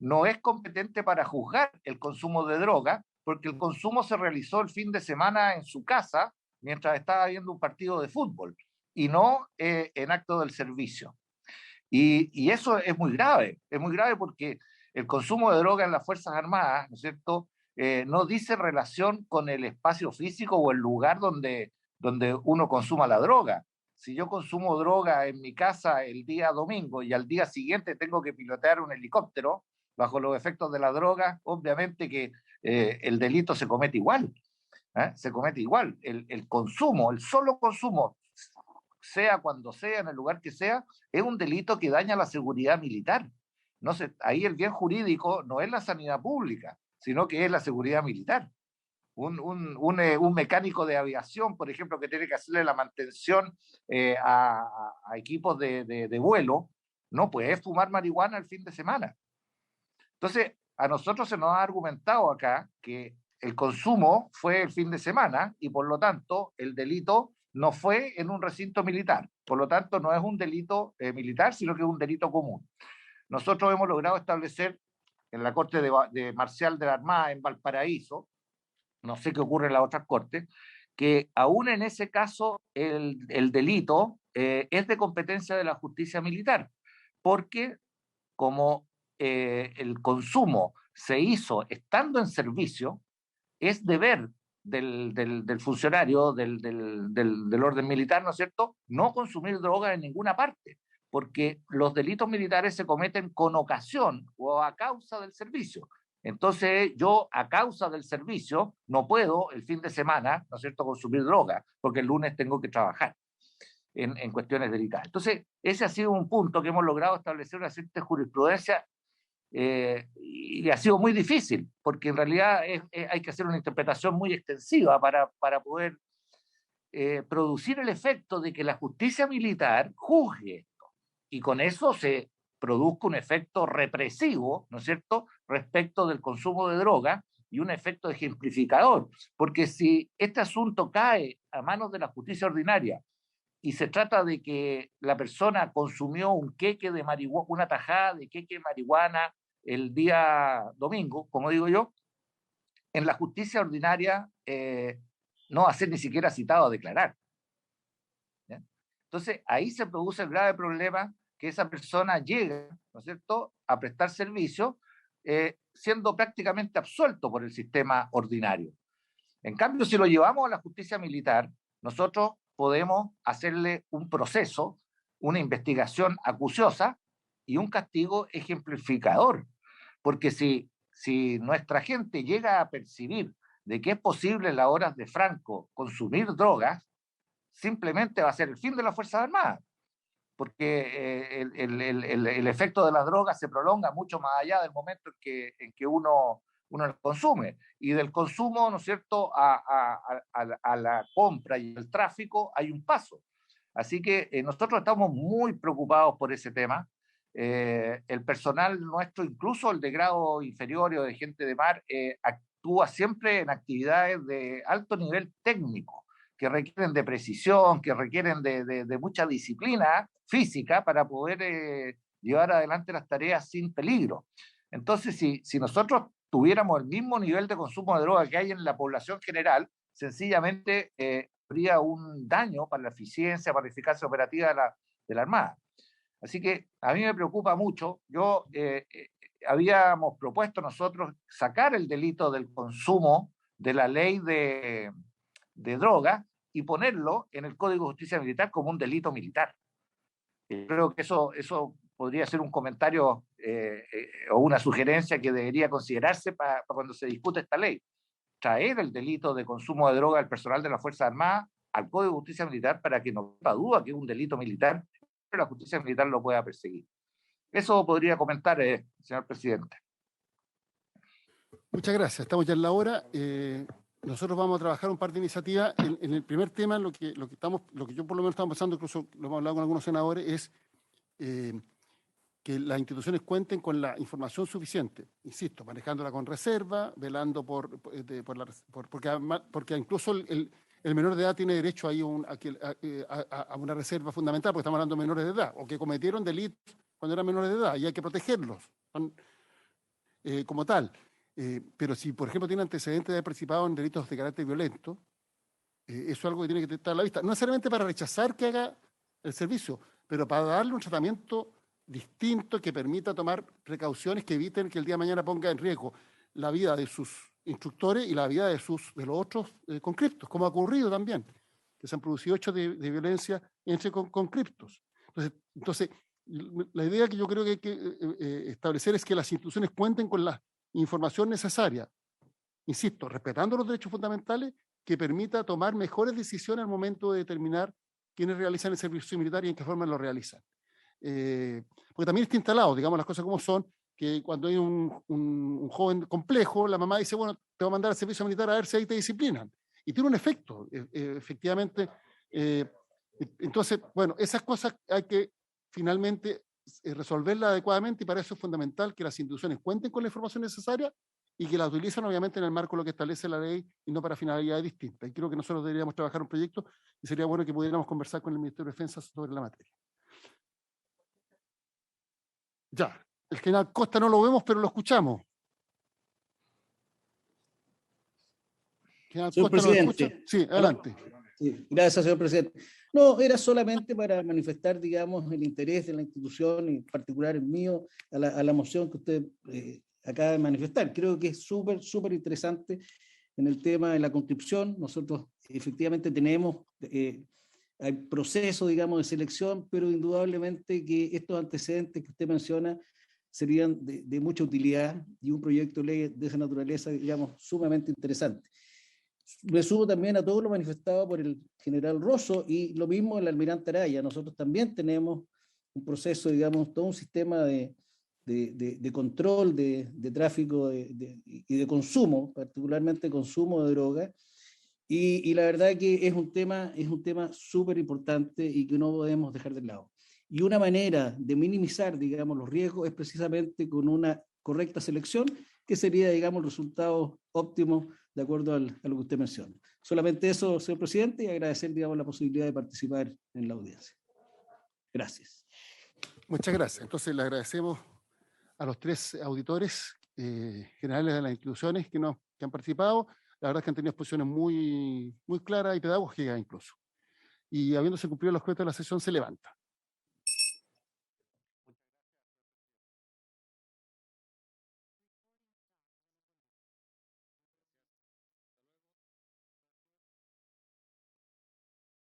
[SPEAKER 5] no es competente para juzgar el consumo de droga, porque el consumo se realizó el fin de semana en su casa mientras estaba viendo un partido de fútbol y no en acto del servicio. Y eso es muy grave porque el consumo de droga en las Fuerzas Armadas, ¿no es cierto?, no dice relación con el espacio físico o el lugar donde uno consuma la droga. Si yo consumo droga en mi casa el día domingo y al día siguiente tengo que pilotear un helicóptero bajo los efectos de la droga, obviamente que el delito se comete igual. Se comete igual. El consumo, el solo consumo, sea cuando sea, en el lugar que sea, es un delito que daña la seguridad militar. No sé, ahí el bien jurídico no es la sanidad pública, sino que es la seguridad militar. Un mecánico de aviación, por ejemplo, que tiene que hacerle la mantención a equipos de vuelo, no puede fumar marihuana el fin de semana. Entonces, a nosotros se nos ha argumentado acá que el consumo fue el fin de semana y por lo tanto el delito no fue en un recinto militar. Por lo tanto, no es un delito militar, sino que es un delito común. Nosotros hemos logrado establecer en la Corte Marcial de la Armada en Valparaíso, no sé qué ocurre en las otras cortes, que aún en ese caso el delito es de competencia de la justicia militar, porque como el consumo se hizo estando en servicio, es deber del funcionario del orden militar, ¿no es cierto?, no consumir drogas en ninguna parte, porque los delitos militares se cometen con ocasión o a causa del servicio. Entonces yo a causa del servicio no puedo el fin de semana, ¿no es cierto?, consumir droga, porque el lunes tengo que trabajar en cuestiones delicadas. Entonces ese ha sido un punto que hemos logrado establecer una cierta jurisprudencia y ha sido muy difícil, porque en realidad hay que hacer una interpretación muy extensiva para poder producir el efecto de que la justicia militar juzgue esto, y con eso se produzca un efecto represivo, ¿no es cierto?, respecto del consumo de droga y un efecto ejemplificador, porque si este asunto cae a manos de la justicia ordinaria y se trata de que la persona consumió un queque de marihuana, una tajada de queque de marihuana el día domingo, como digo yo, en la justicia ordinaria no va a ser ni siquiera citado a declarar. ¿Ya? Entonces, ahí se produce el grave problema que esa persona llega, ¿no es cierto?, a prestar servicio siendo prácticamente absuelto por el sistema ordinario. En cambio, si lo llevamos a la justicia militar, nosotros podemos hacerle un proceso, una investigación acuciosa y un castigo ejemplificador. Porque si nuestra gente llega a percibir de que es posible en las horas de Franco consumir drogas, simplemente va a ser el fin de las Fuerzas Armadas, porque el efecto de las drogas se prolonga mucho más allá del momento en que uno las consume. Y del consumo, ¿no es cierto?, a la compra y el tráfico hay un paso. Así que nosotros estamos muy preocupados por ese tema. El personal nuestro, incluso el de grado inferior o de gente de mar, actúa siempre en actividades de alto nivel técnico, que requieren de precisión, que requieren de mucha disciplina física para poder llevar adelante las tareas sin peligro. Entonces, si nosotros tuviéramos el mismo nivel de consumo de droga que hay en la población general, sencillamente habría un daño para la eficiencia, para la eficacia operativa de la Armada. Así que a mí me preocupa mucho. Habíamos propuesto nosotros sacar el delito del consumo de la ley de droga y ponerlo en el Código de Justicia Militar como un delito militar. Creo que eso podría ser un comentario o una sugerencia que debería considerarse para cuando se discute esta ley. Traer el delito de consumo de droga del personal de las Fuerzas Armadas al Código de Justicia Militar para que no quepa duda que es un delito militar, pero la justicia militar lo pueda perseguir. Eso podría comentar, señor presidente.
[SPEAKER 1] Muchas gracias. Estamos ya en la hora. Nosotros vamos a trabajar un par de iniciativas. En el primer tema, lo que yo por lo menos estamos pensando, incluso lo hemos hablado con algunos senadores, es que las instituciones cuenten con la información suficiente. Insisto, manejándola con reserva, velando porque incluso el menor de edad tiene derecho ahí a una reserva fundamental, porque estamos hablando de menores de edad, o que cometieron delitos cuando eran menores de edad, y hay que protegerlos. como tal. Pero si, por ejemplo, tiene antecedentes de haber participado en delitos de carácter violento, eso es algo que tiene que estar a la vista. No necesariamente para rechazar que haga el servicio, pero para darle un tratamiento distinto que permita tomar precauciones que eviten que el día de mañana ponga en riesgo la vida de sus instructores y la vida de los otros conscriptos, como ha ocurrido también, que se han producido hechos de violencia entre conscriptos. Entonces, la idea que yo creo que hay que establecer es que las instituciones cuenten con la información necesaria, insisto, respetando los derechos fundamentales, que permita tomar mejores decisiones al momento de determinar quiénes realizan el servicio militar y en qué forma lo realizan. Porque también está instalado, digamos las cosas como son, que cuando hay un joven complejo, la mamá dice, bueno, te voy a mandar al servicio militar a ver si ahí te disciplinan. Y tiene un efecto, efectivamente. Entonces, bueno, esas cosas hay que finalmente resolverlas adecuadamente y para eso es fundamental que las instituciones cuenten con la información necesaria y que la utilicen obviamente en el marco de lo que establece la ley y no para finalidades distintas. Y creo que nosotros deberíamos trabajar un proyecto y sería bueno que pudiéramos conversar con el Ministerio de Defensa sobre la materia. Ya, el general Costa no lo vemos, pero lo escuchamos.
[SPEAKER 6] Señor
[SPEAKER 1] Costa,
[SPEAKER 6] presidente.
[SPEAKER 1] Sí, adelante.
[SPEAKER 6] Sí, gracias, señor presidente. No, era solamente para manifestar, digamos, el interés de la institución, y en particular el mío, a la moción que usted acaba de manifestar. Creo que es súper interesante en el tema de la conscripción. Nosotros efectivamente tenemos hay proceso, digamos, de selección, pero indudablemente que estos antecedentes que usted menciona serían de mucha utilidad y un proyecto de ley de esa naturaleza, digamos, sumamente interesante. Me sumo también a todo lo manifestado por el general Rosso y lo mismo el almirante Araya. Nosotros también tenemos un proceso, digamos, todo un sistema de control de tráfico y de consumo, particularmente consumo de droga. Y la verdad que es un tema súper importante y que no podemos dejar de lado. Y una manera de minimizar, digamos, los riesgos es precisamente con una correcta selección, que sería, digamos, el resultado óptimo de acuerdo a lo que usted menciona. Solamente eso, señor presidente, y agradecer, digamos, la posibilidad de participar en la audiencia. Gracias.
[SPEAKER 1] Muchas gracias. Entonces le agradecemos a los tres auditores generales de las instituciones que han participado. La verdad es que han tenido exposiciones muy claras y pedagógicas incluso. Y habiéndose cumplido los objetos de la sesión, se levanta.